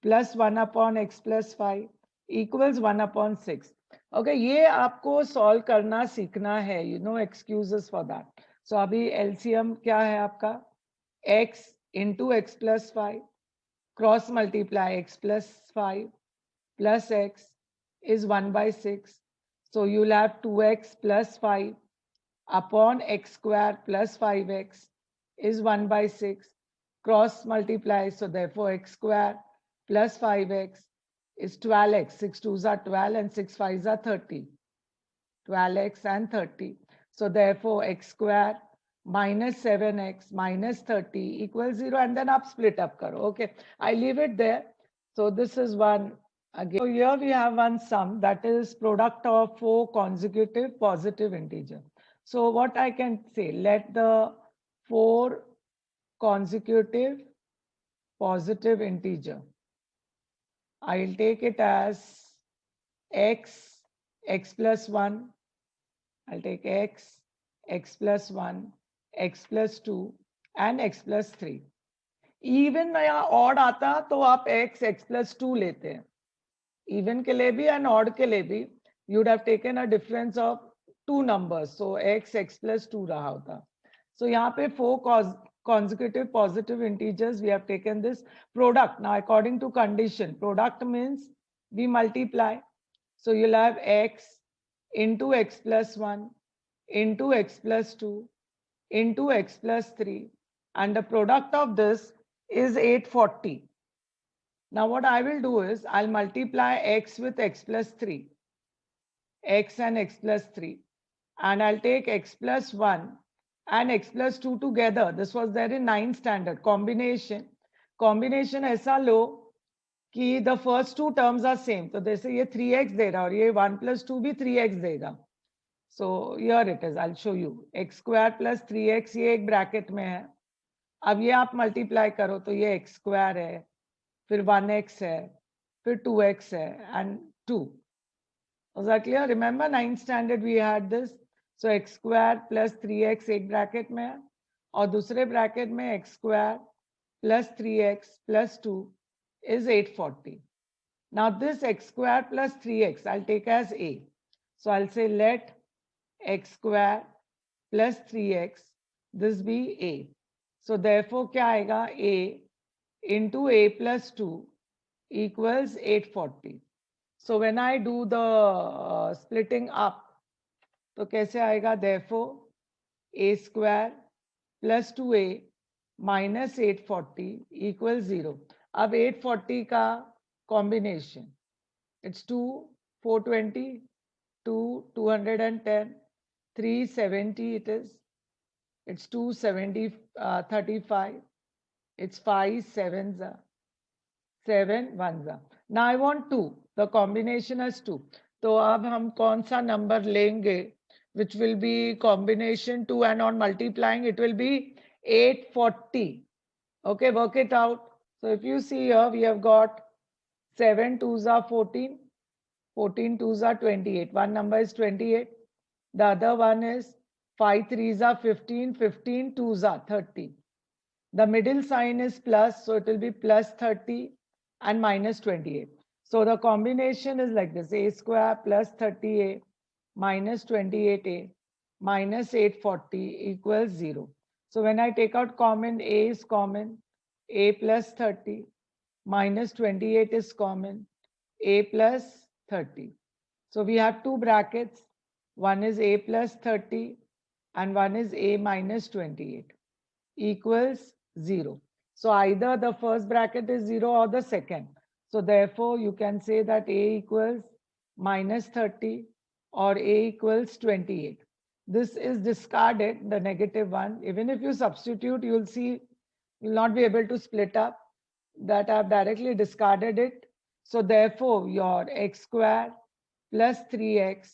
plus 1 upon x plus 5 equals 1 upon 6. Okay, ये आपको solve करना सीखना है, you know, excuses for that. So अभी LCM क्या है आपका? x into x plus 5 cross multiply x plus 5 plus x is 1 by 6. So you'll have 2x plus 5 upon x square plus 5x is 1 by 6. Cross multiply, so therefore x square plus 5x is 12x. 6 2s are 12 and 6 5s are 30. 12x and 30. So therefore x square minus 7x minus 30 equals 0, and then up split up karo. Okay, I leave it there. So this is one again. So here we have one sum that is product of 4 consecutive positive integer. So what I can say, let the 4 consecutive positive integer, I'll take it as x, x plus 1, I'll take x, x plus 1, x plus 2 and x plus 3. Even या odd आता तो आप x plus 2 लेते हैं. Even के लिए भी and odd के लिए भी you would have taken a difference of 2 numbers. So x plus 2 रहा होता. So यहाँ पे 4 consecutive positive integers, we have taken this product. Now according to condition, product means we multiply. So you'll have x into x plus 1 into x plus 2 into x plus 3, and the product of this is 840. Now what I will do is I'll multiply x with x plus 3, x and x plus 3, and I'll take x plus 1 and x plus 2 together. This was there in 9th standard. Combination ऐसा लो कि the first two terms are same. तो जैसे ये 3x दे रहा और ये 1 plus 2 भी 3x देगा. So here it is, I'll show you. x square plus 3x ये एक ब्रैकेट में है. अब ये आप मल्टीप्लाई करो तो ये x square है, फिर 1x है, फिर 2x है and 2. Was that clear? Remember 9th standard we had this. So x square plus 3x एक ब्रैकेट में है और दूसरे ब्रैकेट में x square plus 3x plus 2 is 840. Now this x square plus 3x I'll take as a. So I'll say let x square plus 3x this be a. So therefore क्या आएगा, a into a plus 2 equals 840. So when I do the splitting up, तो कैसे आएगा, therefore a square plus 2a minus 840 equals 0. अब 840 का combination, it's 2, 420, 2, 210, 370 it is. It's 270, 35. It's 5 sevens, 7 ones. Now I want 2. The combination is 2. तो अब हम कौन सा number लेंगे which will be combination 2, and on multiplying it will be 840. Okay, work it out. So if you see here, we have got 7 2s are 14, 14 2s are 28. One number is 28. The other one is 5 3s are 15, 15 2s are 30. The middle sign is plus, so it will be plus 30 and minus 28. So the combination is like this: a square plus 30a minus 28a minus 840 equals 0. So when I take out common, a is common, a plus 30 minus 28 is common, a plus 30. So we have two brackets. One is a plus 30 and one is a minus 28 equals 0. So either the first bracket is 0 or the second. So therefore you can say that a equals minus 30 or a equals 28. This is discarded, the negative one. Even if you substitute, you'll see you'll not be able to split up. That I've directly discarded it. So therefore your x square plus 3x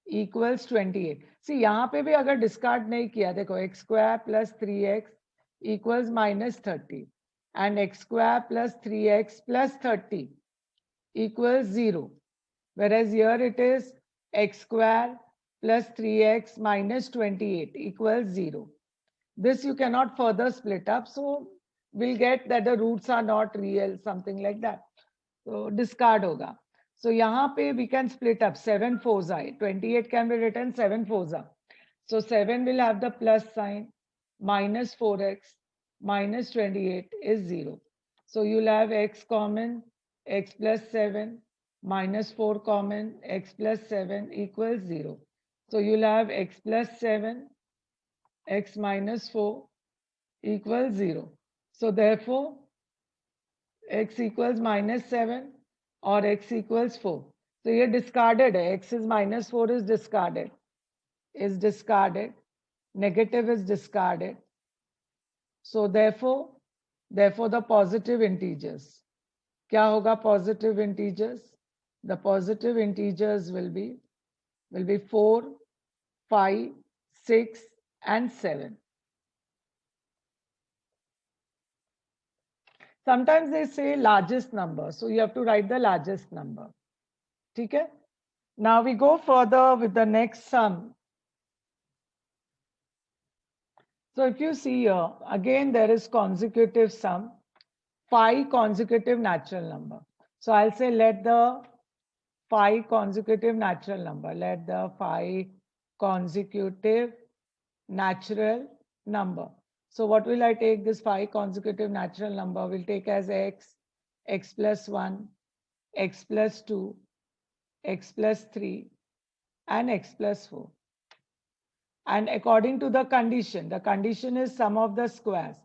equals 28. See, यहाँ पे भी अगर discard नहीं किया, देखो x square plus 3x equals minus 30 and x square plus 3x plus 30 equals 0. Whereas here it is x square plus 3x minus 28 equals 0. This you cannot further split up, so we'll get that the roots are not real, something like that. So discard hoga. So यहाँ पे we can split up 7 4s are 28 can be written 7 4s are. So 7 will have the plus sign, minus 4x minus 28 is 0. So you'll have x common, x plus 7 -4 common, x plus 7 equals 0. So you'll have x plus 7, x minus 4 equals 0. So therefore, x equals -7 or x equals 4. So ये discarded है. X is -4 is discarded. Negative is discarded. So therefore the positive integers. क्या होगा positive integers? The positive integers will be 4, 5, 6 and 7. Sometimes they say largest number, so you have to write the largest number. Okay? Now we go further with the next sum. So if you see here, again there is consecutive sum, 5 consecutive natural number. So I'll say let the 5 consecutive natural number, let the 5 consecutive natural number. So what will I take this 5 consecutive natural number? We'll take as x, x plus 1, x plus 2, x plus 3 and x plus 4. And according to the condition is sum of the squares.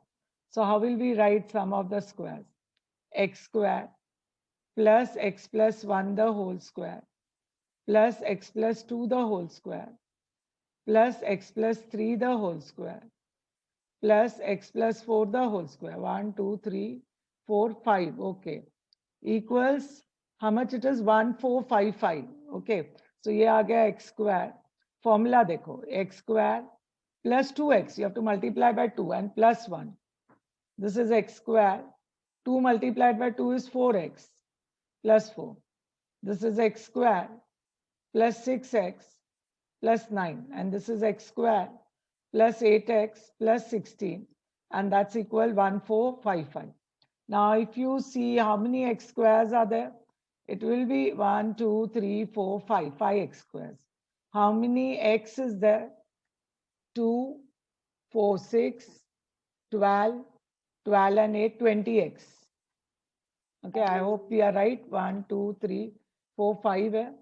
So how will we write sum of the squares? X square plus x plus 1 the whole square plus x plus 2 the whole square plus x plus 3 the whole square plus x plus 4 the whole square. 1, 2, 3, 4, 5. Okay. Equals how much it is? 1455. Okay. So ये आ गया x square. Formula देखो. X square plus 2x. You have to multiply by 2 and plus 1. This is x square. 2 multiplied by 2 is 4x plus 4. This is x square plus 6x plus 9. And this is x square plus 8x plus 16. And that's equal 1455. Now, if you see how many x squares are there, it will be 1, 2, 3, 4, 5, 5 x squares. How many x is there? 2, 4, 6, 12, 12 and 8, 20x. Okay, I hope we are right. 1, 2, 3, 4, 5 है.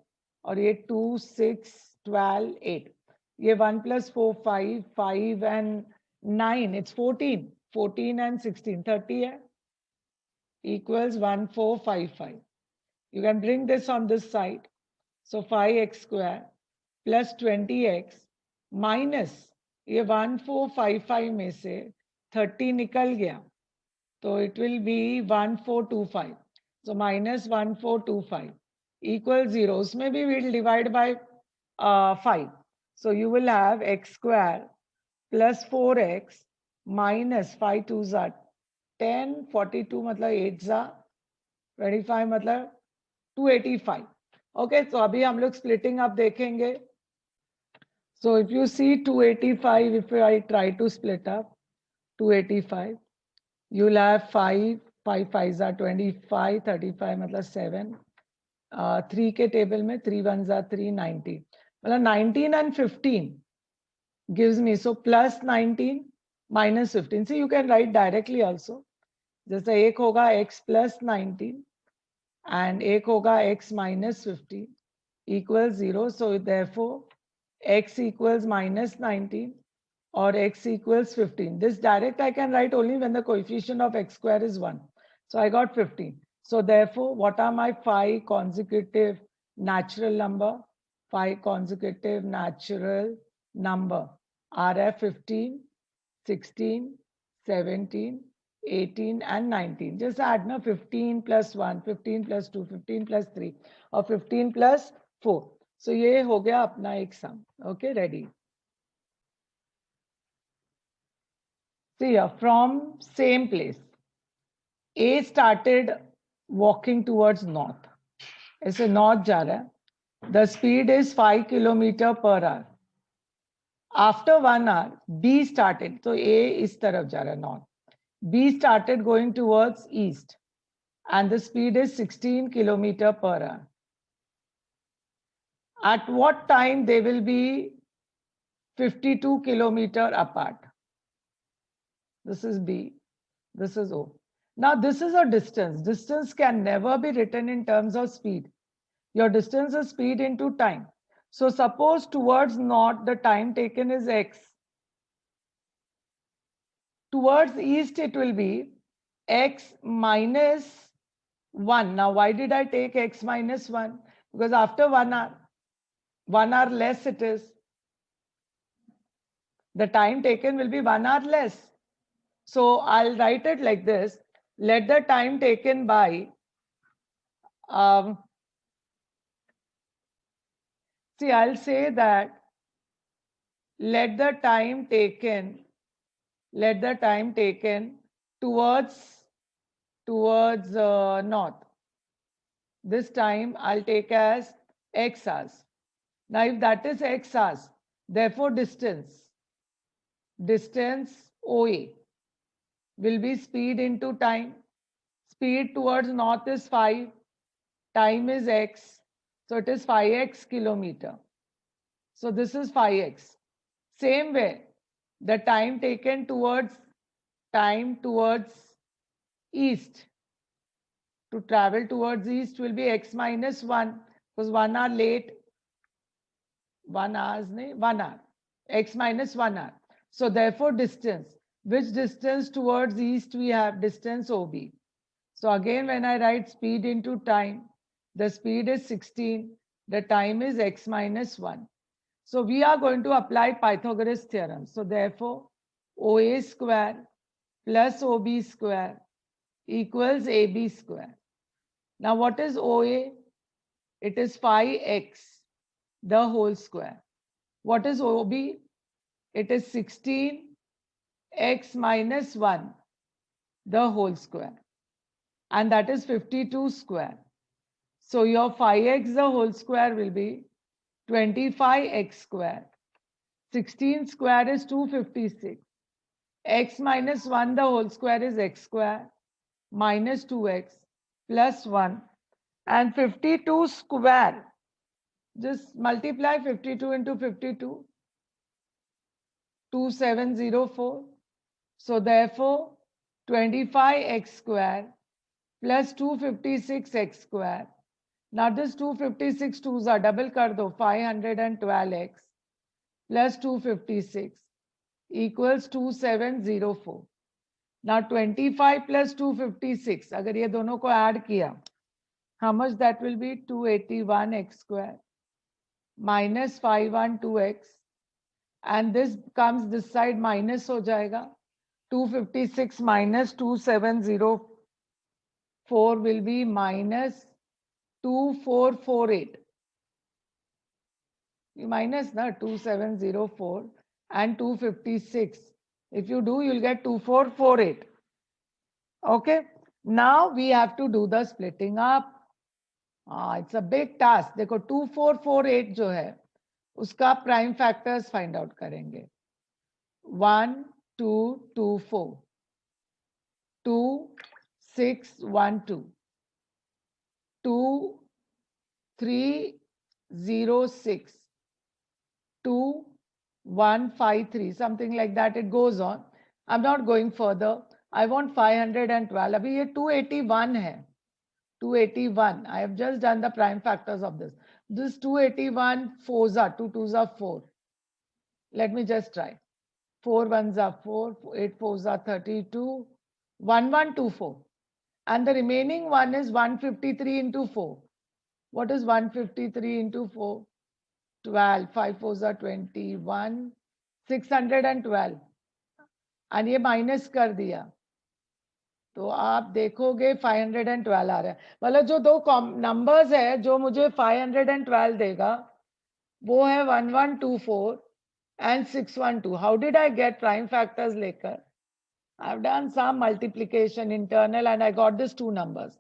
और ये 2, 6, 12, 8. ये 1 plus 4, 5, 5 and 9, it's 14. 14 and 16, 30 है. Equals 1455. You can bring this on this side. So 5x square plus 20x minus ये 1455 में से 30 निकल गया. So it will be 1425. So minus 1425 equals 0. उसमें भी we'll divide by 5. So you will have x square plus 4x minus 5 2s are 10, 42 मतलब 8s are 25 मतलब 285. Okay, so अभी हम लोग splitting up देखेंगे. So if you see 285, if I try to split up 285, you'll have 5, 5 5s are 25, 35 मतलब 7. 3 के table में 3 1s are 3, 19. मतलब 19 and 15 gives me, so plus 19 minus 15. See, you can write directly also. जैसे एक होगा x plus 19 and एक होगा x minus 15 equals 0. So therefore, x equals minus 19 or x equals 15. This direct I can write only when the coefficient of x square is 1. So I got 15. So therefore, what are my 5 consecutive natural number? 5 consecutive natural number are 15, 16, 17, 18 and 19. Just add now 15 plus 1, 15 plus 2, 15 plus 3 or 15 plus 4. So ये हो गया अपना एक sum. Okay, ready. See here, from same place. A started walking towards north. ऐसे north जा रहा है. The speed is 5 km per hour. After 1 hour, B started. So A इस तरफ जा रहा है north. B started going towards east. And the speed is 16 km per hour. At what time they will be 52 km apart? This is B. This is O. Now this is a distance. Distance can never be written in terms of speed. Your distance is speed into time. So suppose towards north, the time taken is x. Towards east, it will be x minus 1. Now, why did I take x minus 1? Because after 1 hour less it is. The time taken will be 1 hour less. So I'll write it like this. Let the time taken by, I'll say that let the time taken towards north. This time I'll take as x hours. Now if that is x hours, therefore distance OA will be speed into time. Speed towards north is 5, time is x, so it is 5x kilometer. So this is 5x. Same way, the time taken towards east, to travel towards east will be x minus 1, because 1 hour late, 1 hour, x minus 1 hour. So therefore distance, which distance towards east we have? Distance OB. So again, when I write speed into time, the speed is 16, the time is x minus 1. So we are going to apply Pythagoras theorem. So therefore, OA square plus OB square equals AB square. Now what is OA? It is 5x, the whole square. What is OB? It is 16x minus 1, the whole square. And that is 52 square. So your 5x the whole square will be 25x square. 16 square is 256. X minus 1 the whole square is x square minus 2x plus 1. And 52 square, just multiply 52 into 52, 2704. So therefore 25x square plus 256x square. Now this 256 2s are double kar do, 512x plus 256 equals 2704. Now 25 plus 256, अगर ये दोनों को add किया, how much that will be? 281x square minus 512x, and this comes this side minus हो जाएगा. 256 minus 2704 will be minus 2448. You minus na 2704 and 256. If you do, you'll get 2448. Okay. Now we have to do the splitting up. It's a big task. देखो 2448 जो है उसका prime factors find out करेंगे. 1, 2, 2, 4. 2, 6, 1, 2. 2, 3, 0, 6. 2, 1, 5, 3. Something like that. It goes on. I'm not going further. I want 512. अभी ये 281 है. 281. I have just done the prime factors of this. This 281, 4s are 2 2s are 4. Let me just try. 4 1s are 4, 8 4s are 32, 1124. And the remaining one is 153 into 4. What is 153 into 4? 12, 5 4s are 21, 612. And ये minus कर दिया. तो आप देखोगे 512 आ रहा है. मतलब जो दो नंबर्स है जो मुझे 512 देगा वो है 1124 and 612. How did I get prime factors लेकर? I've done some multiplication internal and I got these two numbers.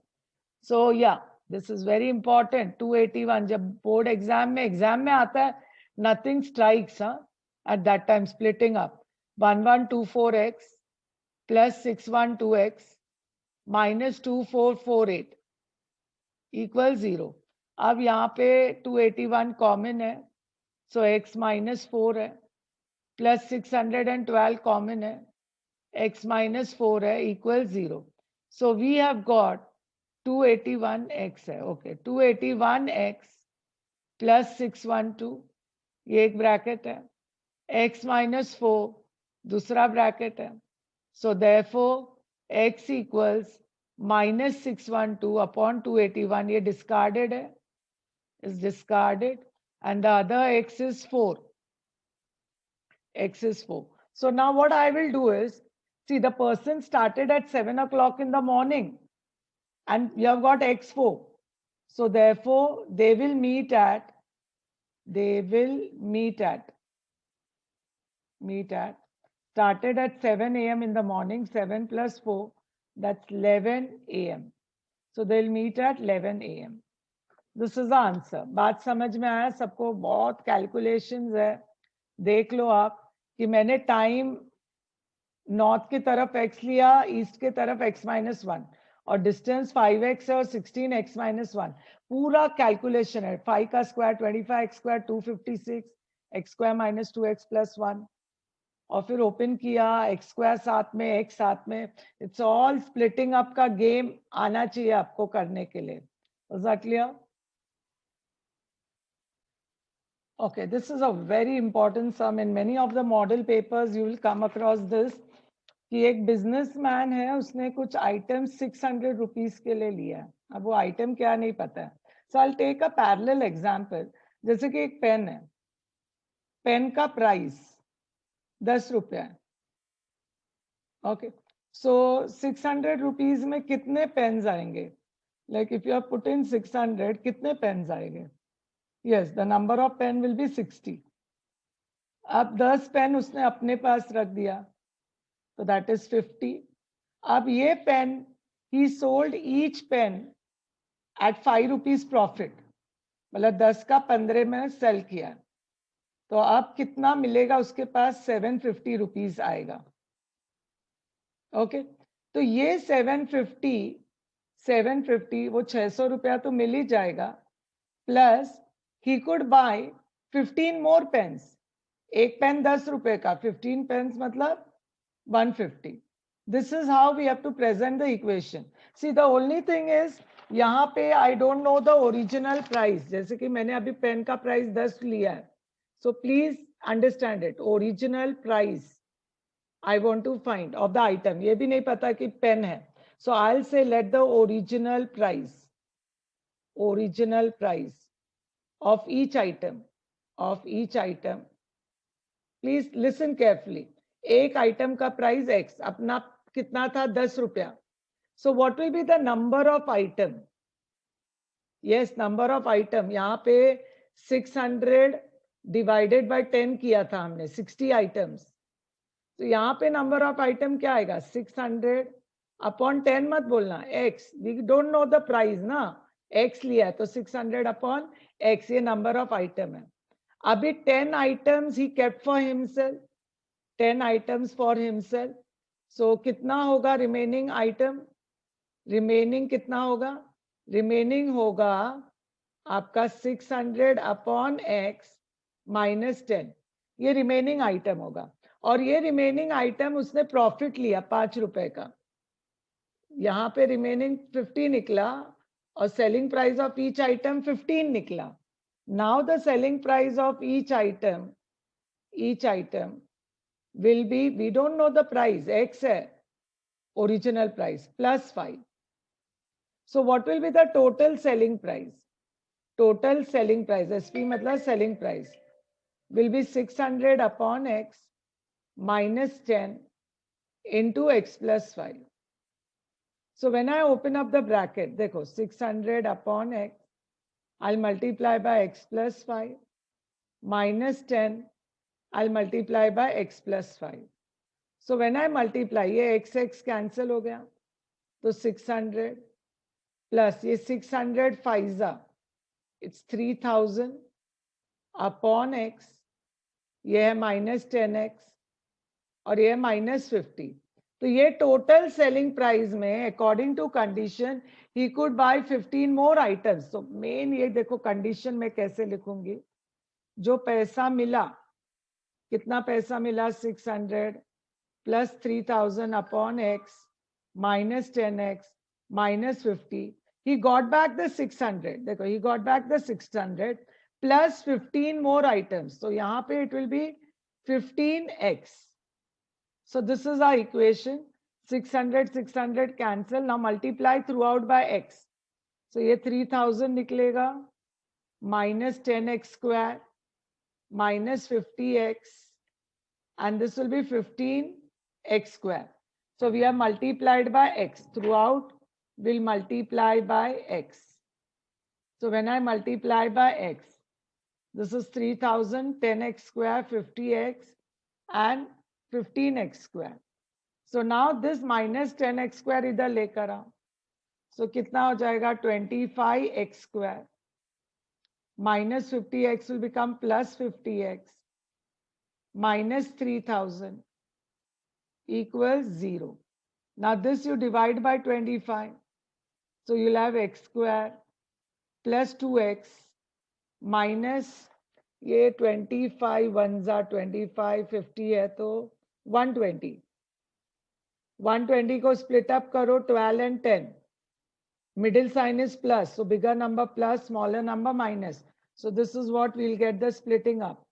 So yeah, this is very important. 281 जब board exam में आता है, nothing strikes at that time. Splitting up 1124x plus 612x minus 2448 equals 0. अब यहाँ पे 281 common है, so x minus 4 है, plus 612 common है, x minus 4 है, equals 0. So we have got 281x है, ओके 281x प्लस 612, ये एक ब्रैकेट है, x माइनस 4 दूसरा ब्रैकेट है, so therefore x equals minus 612 upon 281, ये डिस्कार्डेड है, is discarded, and the other x is 4. X is 4. So now what I will do is, see, the person started at 7 o'clock in the morning and you have got x4. So therefore they will meet at started at 7 a.m. in the morning, 7 plus 4, that's 11 a.m. So they'll meet at 11 a.m. This is the answer. बात समझ में आया सबको? बहुत calculations है, देख लो आप कि मैंने टाइम नॉर्थ की तरफ x लिया, ईस्ट की तरफ x-1 और डिस्टेंस 5x है और 16x-1, पूरा कैलकुलेशन है। 5 का square 25x square 256, x square minus 2x plus 1 और फिर ओपन किया, x स्क्वायर साथ में x साथ में, इट्स ऑल स्प्लिटिंग अप का गेम आना चाहिए आपको करने के लिए। Was that clear? Okay, this is a very important sum. In many of the model papers, you will come across this. कि एक बिजनेसमैन है, उसने कुछ आइटम 600 रुपीस के लिए लिया है, अब वो आइटम क्या नहीं पता है। So I take a parallel example, जैसे कि एक पेन है, पेन का प्राइस 10 रुपया है, ओके, सो 600 रुपीस में कितने पेन्स आएंगे? Like if you have put in 600, कितने पेन्स आएंगे? Yes, the number of pen will be 60। अब 10 पेन उसने अपने पास रख दिया, तो दैट इज 50। अब ये pen he sold each pen at 5 rupees profit, मतलब 10 का 15 में सेल किया, तो अब कितना मिलेगा उसके पास? 750 रुपीज आएगा। ओके, तो ये 750 वो 600 रुपया तो मिल ही जाएगा, plus he could buy 15 more pens. एक पेन 10 रुपए का, 15 पेन्स मतलब 150। This is how we have to present the equation. See the only thing is, यहाँ पे I don't know the original price, जैसे कि मैंने अभी पेन का प्राइस 10 लिया है, so please understand it, original price I want to find of the item, ये भी नहीं पता कि पेन है, so I'll say let the original price of each item, please listen carefully। एक आइटम का प्राइस x, अपना कितना था? 10 रुपया। so what will be the number of item? yes, number of item, यहाँ पे 600 divided by 10 किया था हमने, 60 items, तो यहाँ पे नंबर ऑफ आइटम क्या आएगा? 600 अपॉन 10 मत बोलना, x, we don't know the price ना, x लिया है तो 600 अपॉन x, ये नंबर ऑफ आइटम है। अभी 10 आइटम्स ही kept for himself, 10 items for himself, so कितना होगा रिमेनिंग आइटम? रिमेनिंग कितना होगा? रिमेनिंग होगा आपका 600 अपॉन x माइनस 10, ये रिमेनिंग आइटम होगा। और ये रिमेनिंग आइटम उसने प्रॉफिट लिया 5 रुपए का, यहाँ पे रिमेनिंग 50 निकला और selling price of each item 15 निकला। Now the selling price of each item will be, we don't know the price, x है original price, plus 5। So what will be the total selling price? Total selling price, SP मतलब selling price, will be 600 upon x minus 10 into x plus 5. So when I open up the bracket, देखो 600 upon x, I'll multiply by x plus 5, minus 10, I'll multiply by x plus 5. So when I multiply, ये x cancel हो गया, तो 600 plus ये 600 Pfizer, it's 3000 upon x, ये है minus 10x और ये माइनस 50, तो ये टोटल सेलिंग प्राइस में according to condition he could buy 15 more items. तो मेन ये देखो कंडीशन में कैसे लिखूंगी, जो पैसा मिला, कितना पैसा मिला? 600 plus 3000 upon x minus 10x minus 50, he got back the 600. देखो, he got back the 600 plus 15 more items. So यहाँ पे it will be 15x. So this is our equation. 600 cancel. Now multiply throughout by x. So ये 3000 निकलेगा minus 10x square minus 50x, and this will be 15x square. So we have multiplied by x. Throughout will multiply by x. So when I multiply by x, this is 3000, 10x square, 50x, and 15x square. So now this minus 10x square इधर लेकर आओ. So कितना हो जाएगा 25x square. Minus 50x will become plus 50x. Minus 3000 equals 0. Now this you divide by 25. So you'll have x square plus 2x minus ये 25 1 जा 25 50 है तो 120. 120 को split up करो 12 and 10. Middle sign is plus, so bigger number plus, smaller number minus. So this is what we'll get the splitting up.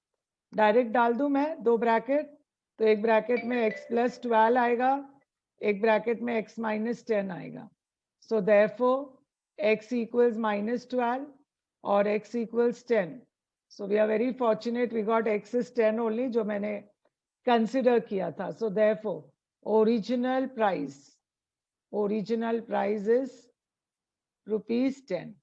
Direct डाल दूं मैं दो ब्रैकेट, तो एक ब्रैकेट में x plus 12 आएगा, एक ब्रैकेट में x minus 10 आएगा. So therefore x equals minus 12 or x equals 10. So we are very fortunate we got x is 10 only जो मैंने consider किया था. So therefore original price is ₹10.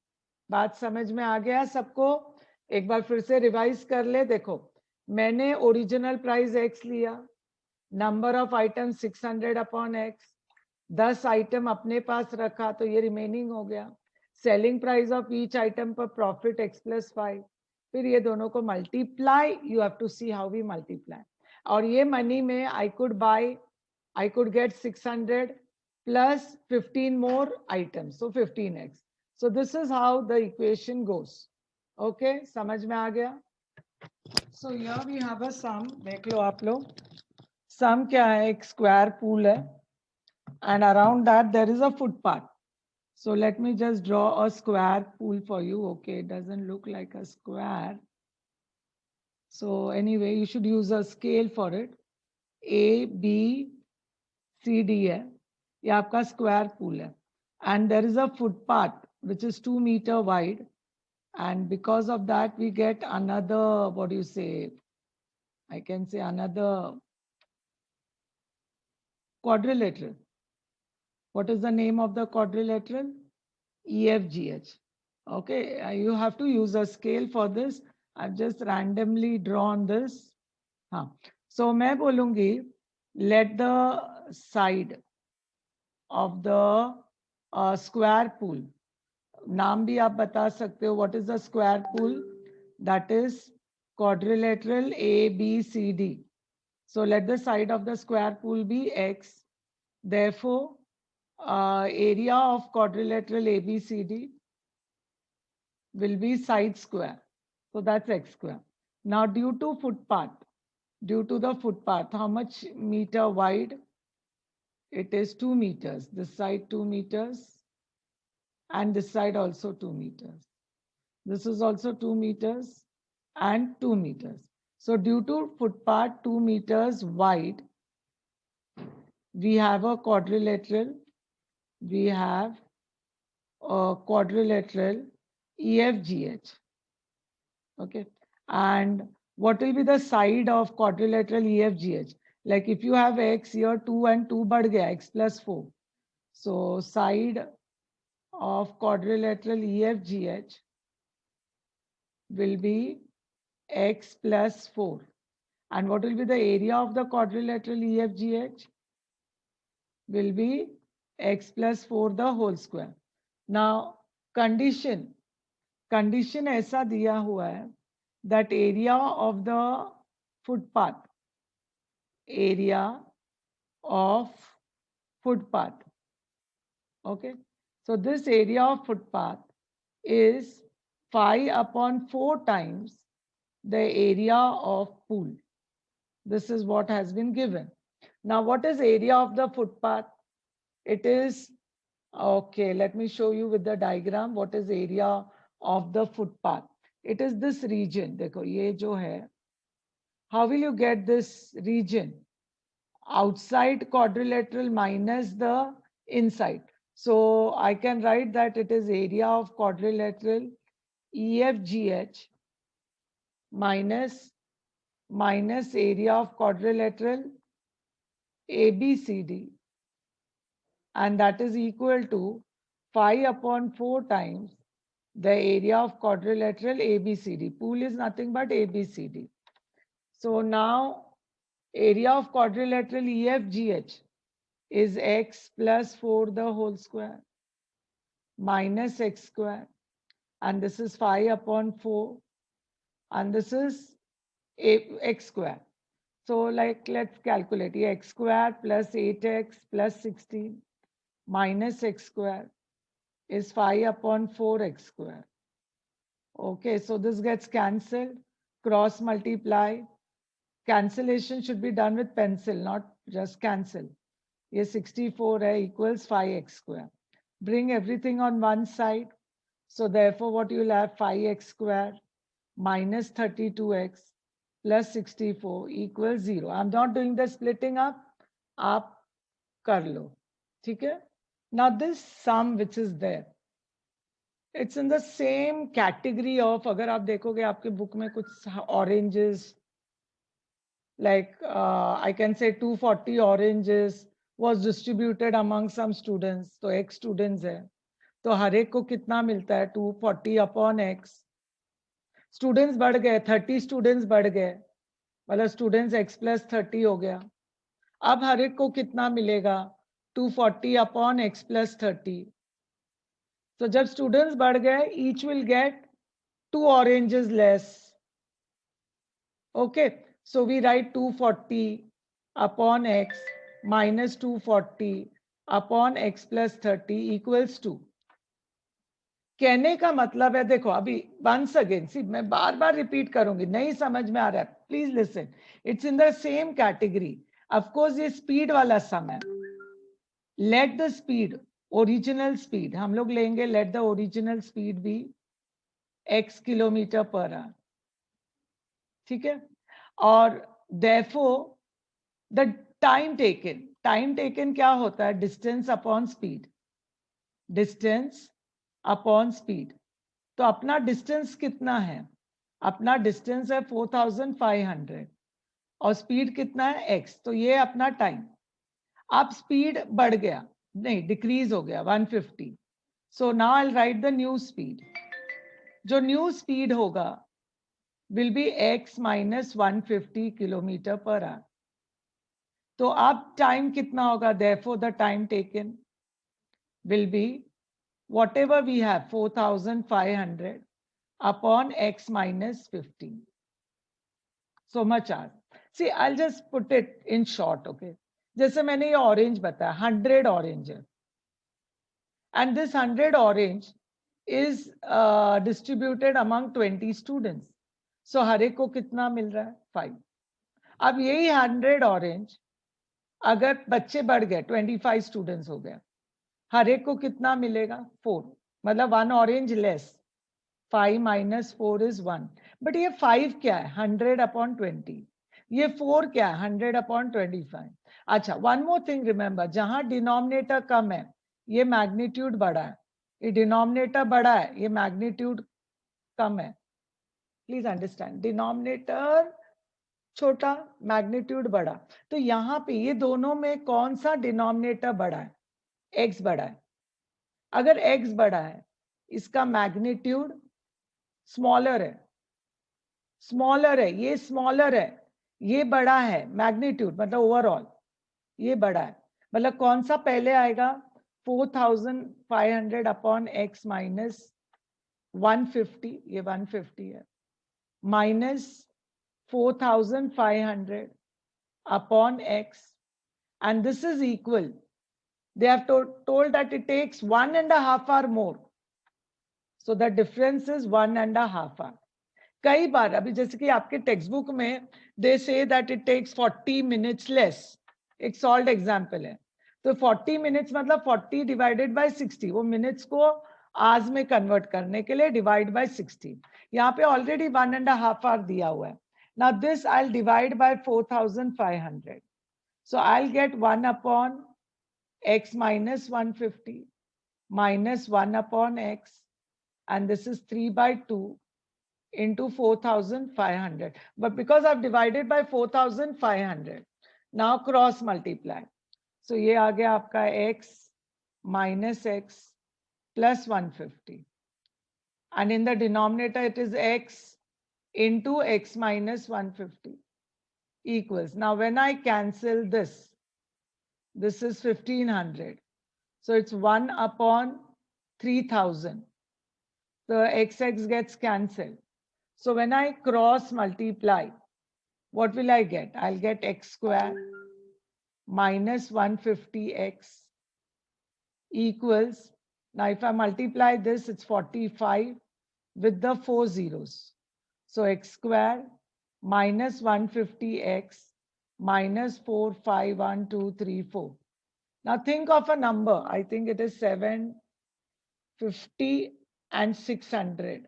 बात समझ में आ गया सबको? एक बार फिर से रिवाइज कर ले. देखो, मैंने ओरिजिनल प्राइस x लिया, number of item 600 upon x, 10 item अपने पास रखा तो ये रिमेनिंग हो गया. Selling price of each item पर प्रॉफिट x प्लस 5. फिर ये दोनों को multiply, you have to see how we multiply. और ये मनी में I could get 600 plus 15 more items, so 15x. So this is how the equation goes. Okay, समझ में आ गया? So here we have a sum. देख लो आप लोग. Sum क्या है? एक square pool है, and around that there is a footpath. So let me just draw a square pool for you. Okay, it doesn't look like a square. So anyway, you should use a scale for it. A, B, C, D है. ये आपका square pool है, and there is a footpath which is 2 meters wide, and because of that we get another, what do you say, I can say another quadrilateral. What is the name of the quadrilateral? EFGH. Okay, you have to use a scale for this. I've just randomly drawn this. So मैं बोलूंगी let the side of the square pool, नाम भी आप बता सकते हो. What is the square pool? That is quadrilateral ABCD. So let the side of the square pool be x. Therefore, area of quadrilateral ABCD will be side square. So that's x square. Now due to the footpath, how much meter wide? It is 2 meters. This side 2 meters. And this side also 2 meters. This is also 2 meters and 2 meters. So due to footpath 2 meters wide, we have a quadrilateral. We have a quadrilateral EFGH. Okay. And what will be the side of quadrilateral EFGH? Like if you have x here, 2 and 2 बढ़ गया, x plus 4. So side of quadrilateral EFGH will be x plus 4. And what will be the area of the quadrilateral EFGH? Will be x plus 4 the whole square. Now condition ऐसा दिया हुआ है that area of the footpath, okay, so this area of footpath is 5 upon 4 times the area of pool. This is what has been given. Now what is area of the footpath? It is Okay, let me show you with the diagram what is area of the footpath. It is this region. देखो ये जो है, how will you get this region? Outside quadrilateral minus the inside. So I can write that it is area of quadrilateral EFGH minus area of quadrilateral ABCD, and that is equal to 5 upon 4 times the area of quadrilateral ABCD. Pool is nothing but ABCD. So now area of quadrilateral EFGH is x plus 4 the whole square minus x square, and this is 5 upon 4, and this is x square. So like let's calculate here, x square plus 8x plus 16 minus x square is 5 upon 4x square. Okay, so this gets cancelled, cross multiply. Cancellation should be done with pencil, not just cancel. Ye 64 hai equals 5x square. Bring everything on one side. So therefore what you will have, 5x square minus 32x plus 64 equals 0. I'm not doing the splitting up. आप कर लो, ठीक है? Now this sum which is there, it's in the same category of, अगर आप देखोगे आपके book में कुछ oranges, like I can say 240 oranges was distributed among some students. तो x students है, तो हर एक को कितना मिलता है? 240 upon x. स्टूडेंट्स बढ़ गए, 30 स्टूडेंट्स बढ़ गए, मतलब स्टूडेंट्स x plus 30 हो गया. अब हर एक को कितना मिलेगा? 240 upon x plus 30. तो जब स्टूडेंट्स बढ़ गए, each will get 2 oranges less. Okay, so we write 240 upon x minus 240 upon x plus 30 equals 2. कहने का मतलब है, देखो अभी वंस अगेन, सी मैं बार बार रिपीट करूंगी, नहीं समझ में आ रहा है, please listen. It's in the same category. Of course ये स्पीड वाला सम है. Let the speed, original speed हम लोग लेंगे, let the original speed be x kilometre per hour. ठीक है? और therefore the time taken क्या होता है? Distance upon speed. Distance upon speed. तो अपना डिस्टेंस कितना है? अपना डिस्टेंस है 4500 और स्पीड कितना है? x. तो ये अपना टाइम. अब स्पीड बढ़ गया, नहीं डिक्रीज हो गया 150. So now I will write the new speed. जो न्यू स्पीड होगा will be x minus 150 kilometre per our. तो अब टाइम कितना होगा? therefore the time taken will be whatever we have, 4500 upon x minus 15. So much hours. See, I'll just put it in short, okay? जैसे मैंने ये orange बताया, 100 orange है, and this 100 orange is distributed among 20 students. So हर एक को कितना मिल रहा है? 5. अब यही 100 ऑरेंज अगर बच्चे बढ़ गए, 25 स्टूडेंट्स हो गए, हर एक को कितना मिलेगा? 4. मतलब 1 orange less. 5 minus 4 is 1. But ये 5 क्या है? 100 upon 20. ये 4 क्या है? 100 upon 25. अच्छा, वन मोर थिंग रिमेंबर, जहां डिनोमिनेटर कम है ये मैग्नीट्यूड बड़ा है, ये डिनोमिनेटर बड़ा है ये मैग्नीट्यूड कम है. प्लीज अंडरस्टैंड, डिनोमिनेटर छोटा, मैग्नीट्यूड बड़ा. तो यहाँ पे ये दोनों में कौन सा डिनोमिनेटर बड़ा है? x बड़ा है. अगर x बड़ा है, इसका मैग्नीट्यूड स्मॉलर है. स्मॉलर है, ये स्मॉलर है, ये बड़ा है. मैग्नीट्यूड मतलब ओवरऑल ये बड़ा है. मतलब कौन सा पहले आएगा? 4500 अपॉन x माइनस 150, ये 150 है, minus 4500 upon x, and this is equal. They have told that it takes 1.5 hours more. So the difference is 1.5 hours. कई बार अभी जैसे कि आपके टेक्स्ट बुक में they say that it takes 40 minutes less. एक solve example है. तो 40 minutes मतलब 40 डिवाइडेड बाय 60, वो मिनट्स को आवर्स में कन्वर्ट करने के लिए डिवाइड बाय 60. यहाँ पे ऑलरेडी 1.5 आवर दिया हुआ है. Now this I'll divide by 4,500. So I'll get 1 upon x minus 150 minus 1 upon x, and this is 3 by 2 into 4,500. But because I've divided by 4,500, now cross multiply. So ये आ गया आपका x minus x plus 150. And in the denominator it is x into x minus 150 equals. Now when I cancel this is 1500. So it's 1 upon 3000. The xx gets cancelled. So when I cross multiply, what will I get? I'll get x square minus 150x equals, now if I multiply this, it's 45 with the 4 zeros. So x square minus 150x minus 4, 5, 1, 2, 3, 4. Now think of a number. I think it is 750 and 600.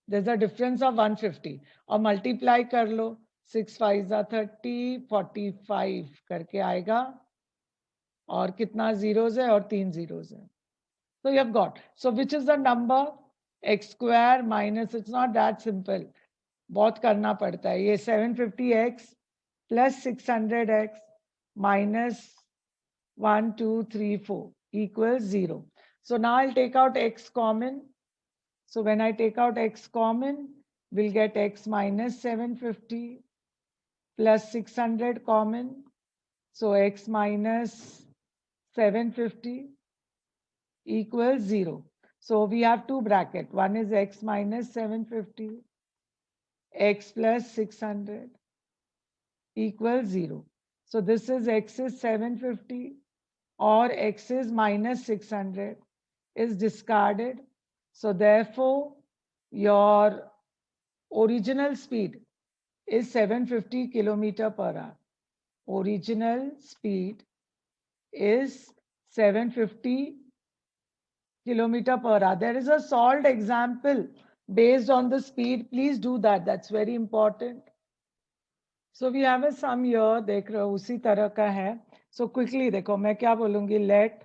There's a difference of 150. और multiply कर लो. 6 5 30, 45 करके आएगा. और कितना zeros है? और 3 zeros है. So you have got. So which is the number? X square minus, it's not that simple. बहुत करना पड़ता है. ये 750x plus 600x minus 1, 2, 3, 4 equals 0. So now I'll take out x common. So when I take out x common, we'll get x minus 750 plus 600 common. So x minus 750 equals 0. So we have two brackets. One is x minus 750, x plus 600 equals 0. So this is x is 750 or x is minus 600 is discarded. So therefore, your original speed is 750 kilometer per hour. Original speed is 750 kilometer per hour. There is a solved example based on the speed. Please do that. That's very important. So we have a sum here. देख रहे हो उसी तरह का है. So quickly देखो मैं क्या बोलूँगी. Let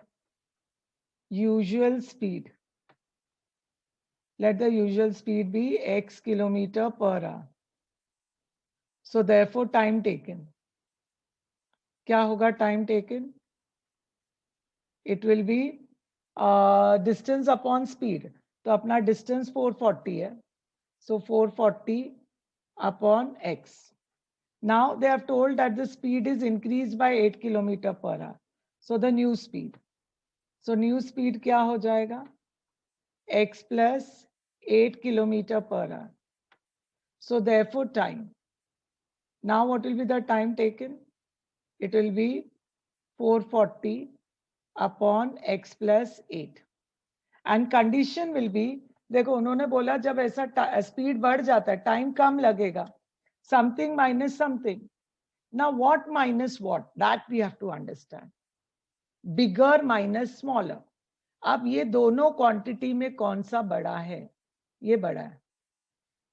usual speed. Let the usual speed be x kilometer per hour. So therefore time taken. क्या होगा time taken? It will be distance upon speed. तो अपना distance 440 है. So 440 upon x. Now they have told that the speed is increased by 8 kilometer per hour. So the new speed. So new speed क्या हो जाएगा? X plus 8 kilometer per hour. So therefore time. Now what will be the time taken? It will be 440 upon x plus 8. And condition will be, देखो उन्होंने बोला जब ऐसा speed बढ़ जाता है time कम लगेगा. Something minus something. Now what minus what? That we have to understand. Bigger minus smaller. अब ये दोनों क्वांटिटी में कौन सा बड़ा है? ये बड़ा है.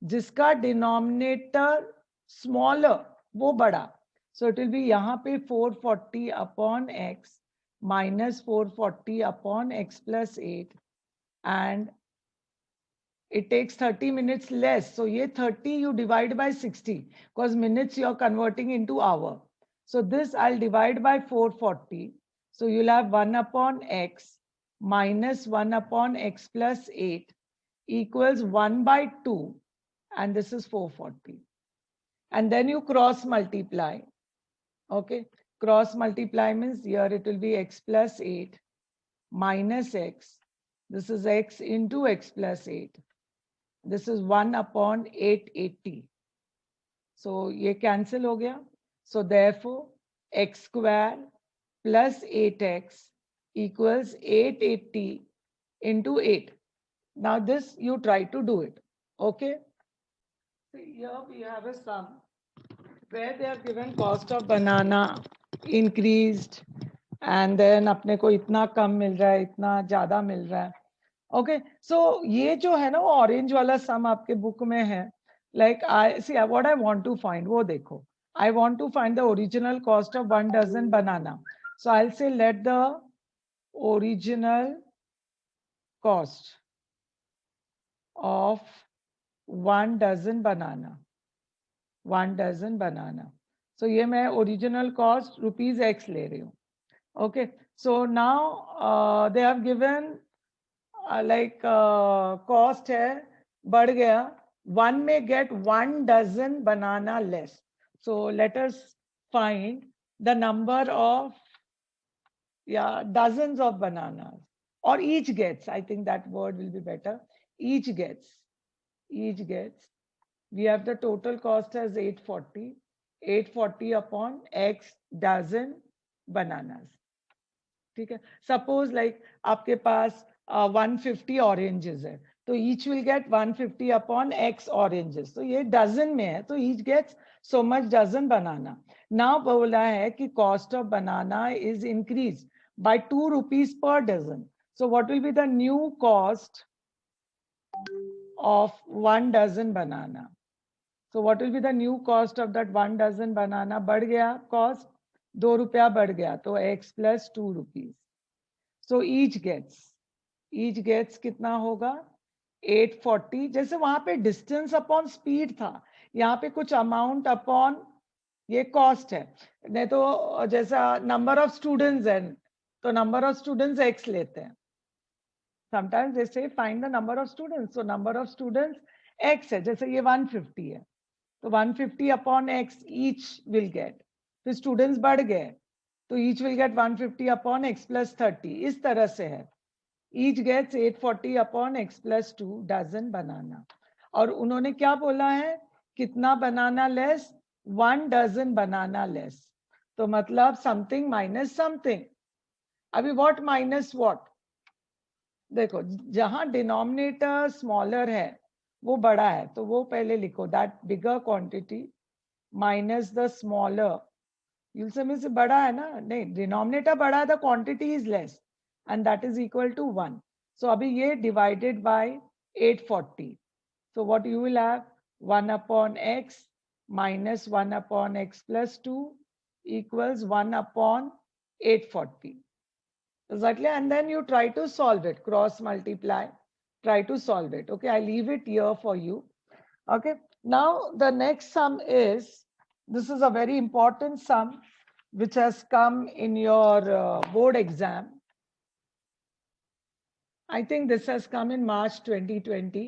जिसका डिनोमिनेटर स्मॉलर वो बड़ा. So it will be यहाँ पे 440 upon x minus 440 upon x plus 8, and it takes 30 minutes less. So ये 30 you divide by 60 because minutes you are converting into hour. So this I'll divide by 440. So you'll have 1 upon x minus 1 upon x plus 8 equals 1 by 2, and this is 440. And then you cross multiply. Okay, cross multiply means here it will be x plus 8 minus x. This is x into x plus 8. This is 1 upon 880. So ये cancel हो गया. So therefore x square plus 8x equals 880 into 8. Now this you try to do it. Okay. So here we have a sum where they have given cost of banana increased and then अपने को इतना कम मिल रहा है, इतना ज्यादा मिल रहा है. Okay, सो ये जो है ना वो ऑरेंज वाला सम आपके बुक में है. Like I see what I want to find, वो देखो, I want to find the original cost of 1 dozen banana. So I will say let the original cost of 1 dozen banana, 1 dozen banana. So ये मैं original cost ₹X ले रही हूँ. Okay, so now they have given like cost है, बढ़ गया. 1 में get 1 dozen banana less. So let us find the number of dozens of bananas, or each gets, I think that word will be better. Each gets, we have the total cost as 840 upon x dozen bananas. ठीक है, suppose like आपके पास 150 oranges है, तो each will get 150 upon x oranges. तो ये dozen में है, तो each gets so much dozen banana. नाउ बोला है कि cost of banana is increase by ₹2 per dozen. So what will be the new cost of 1 dozen banana? So what will be the new cost of that 1 dozen banana? बढ़ गया cost, ₹2 बढ़ गया, तो x plus ₹2. So each gets कितना होगा? 840. जैसे वहां पे डिस्टेंस अपॉन स्पीड था, यहाँ पे कुछ अमाउंट अपॉन ये कॉस्ट है. नहीं तो जैसा नंबर ऑफ स्टूडेंट्स है, तो नंबर ऑफ स्टूडेंट्स x लेते हैं. Sometimes they say find the number of students, तो नंबर ऑफ स्टूडेंट्स x है. जैसे ये 150 है, तो 150 upon x each will get. तो स्टूडेंट्स बढ़ गए, तो each will get 150 upon x plus 30. इस तरह से है. Each gets 840 upon x plus 2 dozen banana. और उन्होंने क्या बोला है, कितना banana less? 1 dozen banana less. तो मतलब समथिंग माइनस समथिंग. अभी व्हाट माइनस व्हाट? देखो, जहां डिनोमिनेटर स्मॉलर है वो बड़ा है, तो वो पहले लिखो, that bigger quantity minus the smaller. यूल से मींस बड़ा है ना, नहीं, डिनोमिनेटर बड़ा है, the quantity is less and that is equal to 1. So अभी ये divided by 840. So what you will have? 1 upon x minus 1 upon x plus 2 equals 1 upon 840. Exactly, and then you try to solve it, cross multiply, try to solve it. Okay, I leave it here for you. Okay, now the next sum is, this is a very important sum which has come in your board exam. I think this has come in March 2020.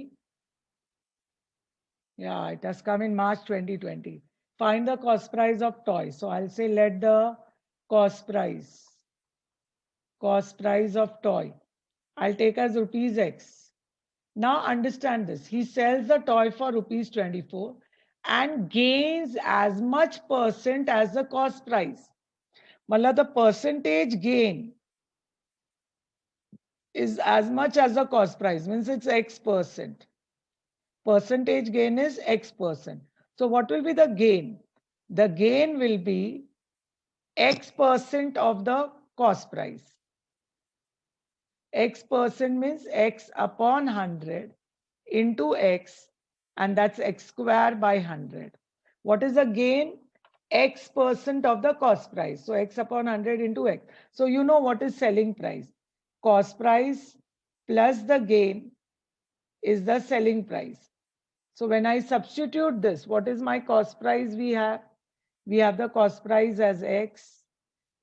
Yeah, it has come in March 2020. Find the cost price of toys. So I'll say let the cost price of toy, I'll take as ₹X. Now understand this. He sells the toy for ₹24 and gains as much percent as the cost price. Matlab the percentage gain is as much as the cost price, means it's X percent. Percentage gain is X percent. So what will be the gain? The gain will be X percent of the cost price. X percent means X upon 100 into X, and that's X square by 100. What is the gain? X percent of the cost price. So X upon 100 into X. So you know what is selling price. Cost price plus the gain is the selling price. So when I substitute this, what is my cost price we have? We have the cost price as X.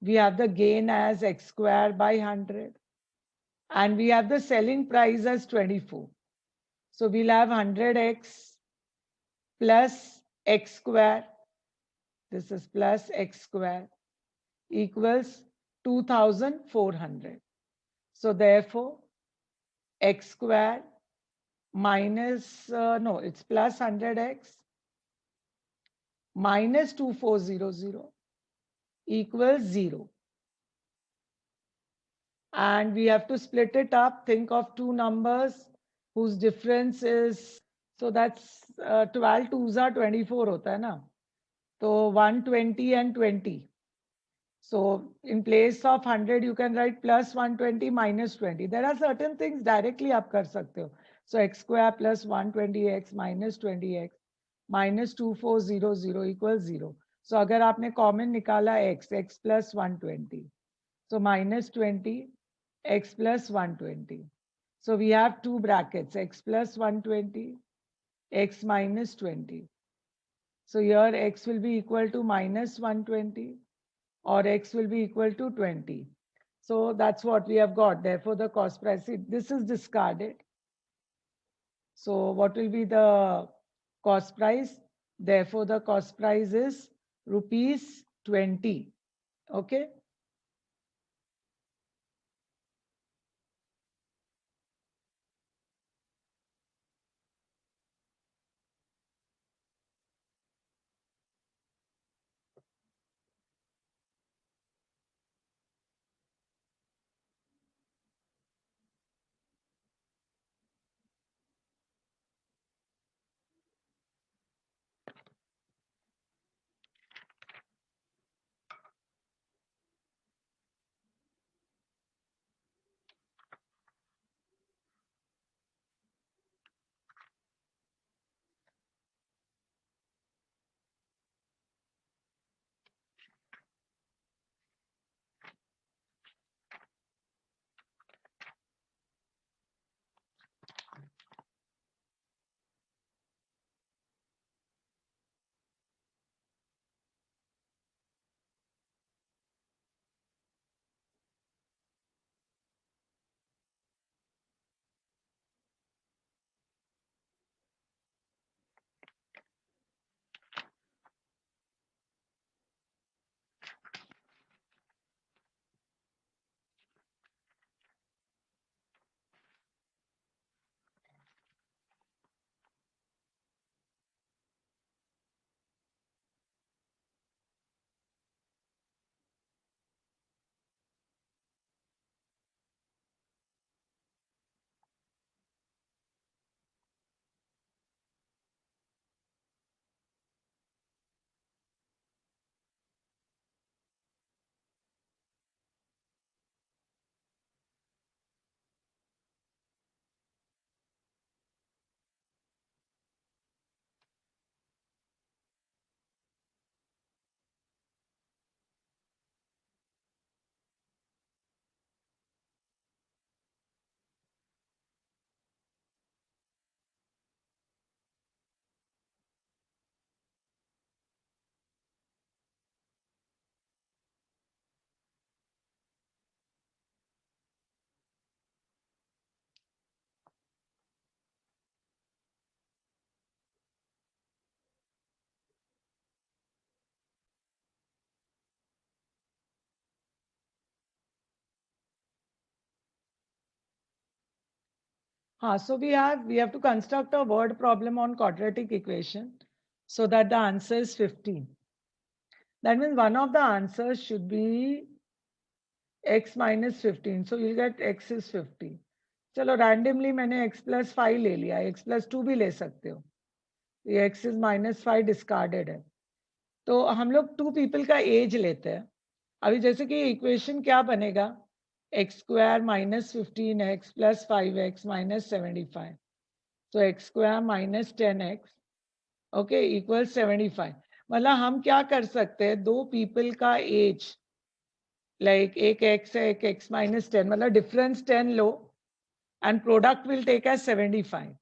We have the gain as X square by 100. And we have the selling price as 24. So we'll have 100x plus x square. This is plus x square equals 2400. So therefore, x square minus, no, it's plus 100x minus 2400 equals 0. And we have to split it up. Think of two numbers whose difference is, so that's 12 twos are 24 hota hai na. So 120 and 20. So in place of 100 you can write plus 120 minus 20. There are certain things directly आप कर सकते हो. So x square plus 120x minus 20x minus 2400 equals 0. So अगर आपने common निकाला x plus 120. So minus 20 x plus 120. So we have two brackets, x plus 120, x minus 20. So here x will be equal to minus 120 or x will be equal to 20. So that's what we have got. Therefore, the cost price, this is discarded. So what will be the cost price? Therefore, the cost price is rupees 20. Okay. So we have to construct a word problem on quadratic equation so that the answer is 15. That means one of the answers should be x minus 15. So you'll get x is 50. चलो randomly मैंने x plus 5 ले लिया, x plus 2 भी ले सकते हो. ये x is minus 5 discarded है. तो हम लोग 2 people का age लेते हैं. अभी जैसे कि इक्वेशन क्या बनेगा, x square minus 15x plus 5x minus 75. तो x square minus 10x okay equal 75. मतलब हम क्या कर सकते हैं, दो पीपल का एज लाइक एक x है एक x माइनस 10, मतलब डिफरेंस 10 लो and product will take as 75.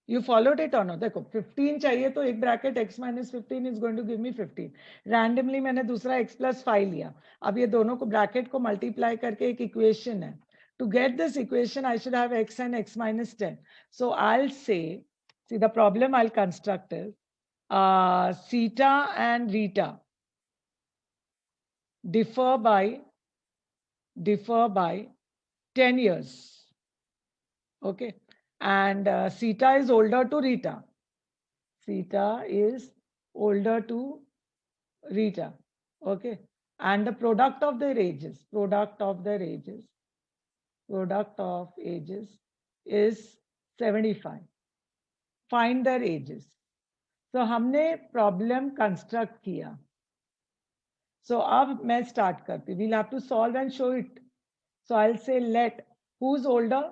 You followed it on. देखो 15 चाहिए तो एक bracket x minus 15 is going to give me 15. Randomly मैंने दूसरा x प्लस 5 लिया. अब ये दोनों को ब्रैकेट को मल्टीप्लाई करके एक इक्वेशन है. To get this equation, I should have x and x minus 10. So I'll say, see the problem I'll construct is theta and reta differ by 10 years. Okay. And theta is older to reta. Theta is older to reta. Okay. And the product of their ages is 75. Find their ages. So हमने problem construct किया. So अब मैं start करती. We'll have to solve and show it. So I'll say let, who's older?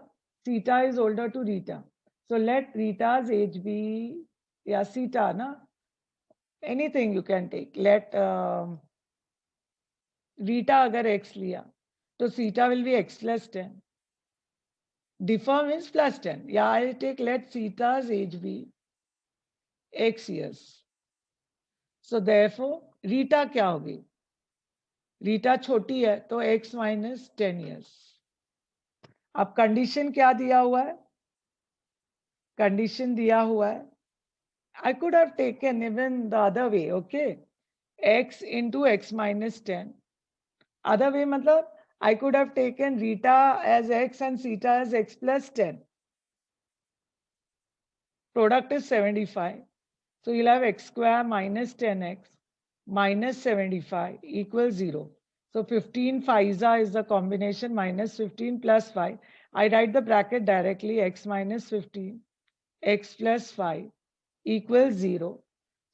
Theta is older to Rita. So let Rita's age be, yeah, Theta, na? Anything you can take. Let Rita agar x liya, so Theta will be x plus 10. Differ means plus 10. Yeah, I'll take let Theta's age be x years. So therefore, Rita क्या होगी? Rita छोटी है तो x minus 10 years. अब condition क्या दिया हुआ है? कंडीशन दिया हुआ है, I could have taken even the other way, okay? X into x minus 10. Other way matlab, I could have taken Rita as x and Theta as x plus 10. Product is 75. So you'll have x square minus 10x minus 75 equals 0. So 15 5 is the combination minus 15 plus 5. I write the bracket directly, x minus 15, x plus 5 equals 0.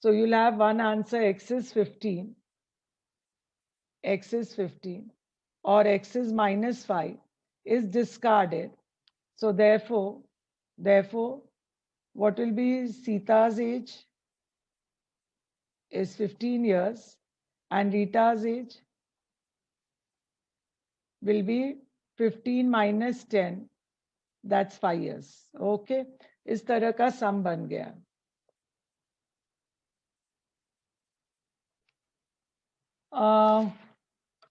So you'll have one answer, x is 15, x is 15, or x is minus 5 is discarded. So therefore, what will be Sita's age? Is 15 years, and Rita's age will be 15 minus 10, that's 5 years. Okay, इस तरह का सम बन गया.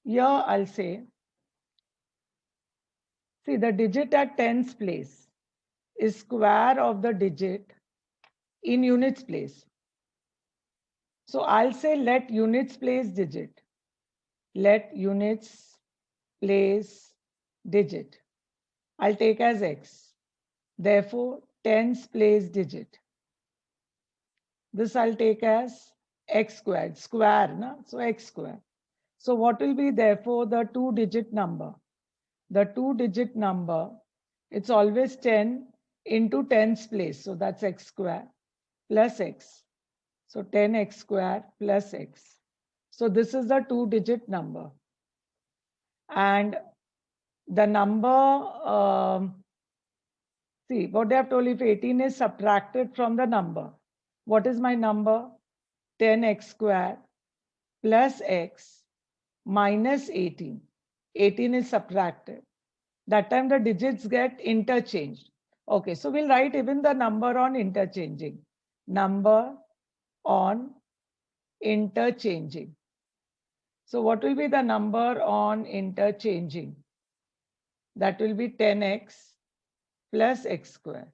Here I'll say, see the digit at tens place is square of the digit in units place. So I'll say let units place digit. Let units place digit. I'll take as x. Therefore, tens place digit. This I'll take as x squared. Square, na? So x square. So what will be therefore the two-digit number? The two-digit number, it's always 10 into tens place. So that's x square plus x. So 10x square plus x. So this is the two-digit number. And the number, see what they have told, if 18 is subtracted from the number, what is my number? 10x square plus x minus 18. 18 is subtracted. That time the digits get interchanged. Okay, so we'll write even the number on interchanging. Number on interchanging. So what will be the number on interchanging? That will be 10x plus x square.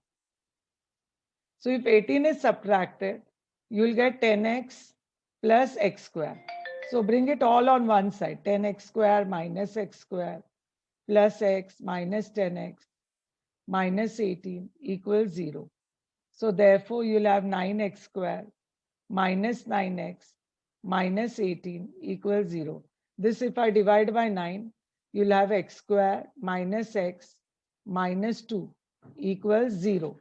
So if 18 is subtracted, you will get 10x plus x square. So bring it all on one side. 10x square minus x square plus x minus 10x minus 18 equals 0. So therefore, you'll have 9x square minus 9x minus 18 equals 0. This if I divide by 9, you'll have x square minus x minus 2 equals 0.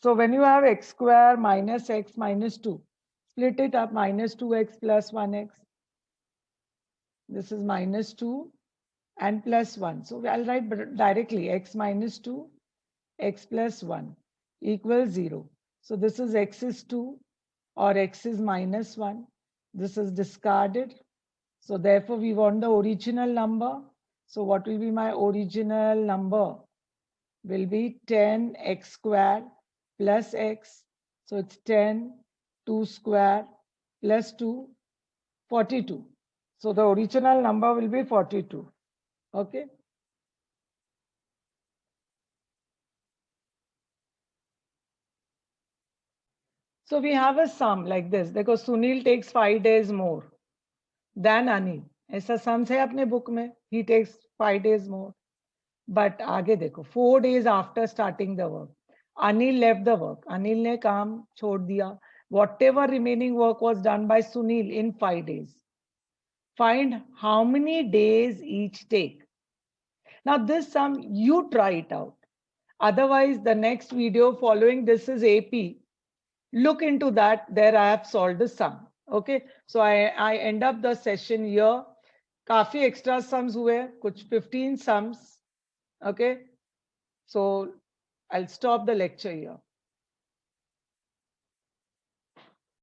So when you have x square minus x minus 2, split it up, minus 2x plus 1x. This is minus 2 and plus 1. So I'll write directly x minus 2, x plus 1 equals 0. So this is x is 2 or x is minus 1. This is discarded. So therefore we want the original number. So what will be my original number? Will be 10x square plus x. So it's 10, 2 square plus 2, 42. So the original number will be 42. Okay. So we have a sum like this because Sunil takes 5 days more than Anil. ऐसा sums है अपने book में. He takes 5 days more. But आगे देखो, 4 days after starting the work, Anil left the work. Anil ने काम छोड़ दिया. Whatever remaining work was done by Sunil in 5 days. Find how many days each take. Now this sum, you try it out. Otherwise, the next video following this is AP. Look into that. There I have solved the sum. Okay. So I end up the session here. काफी extra sums हुए, कुछ 15 sums. Okay, so I'll stop the lecture here.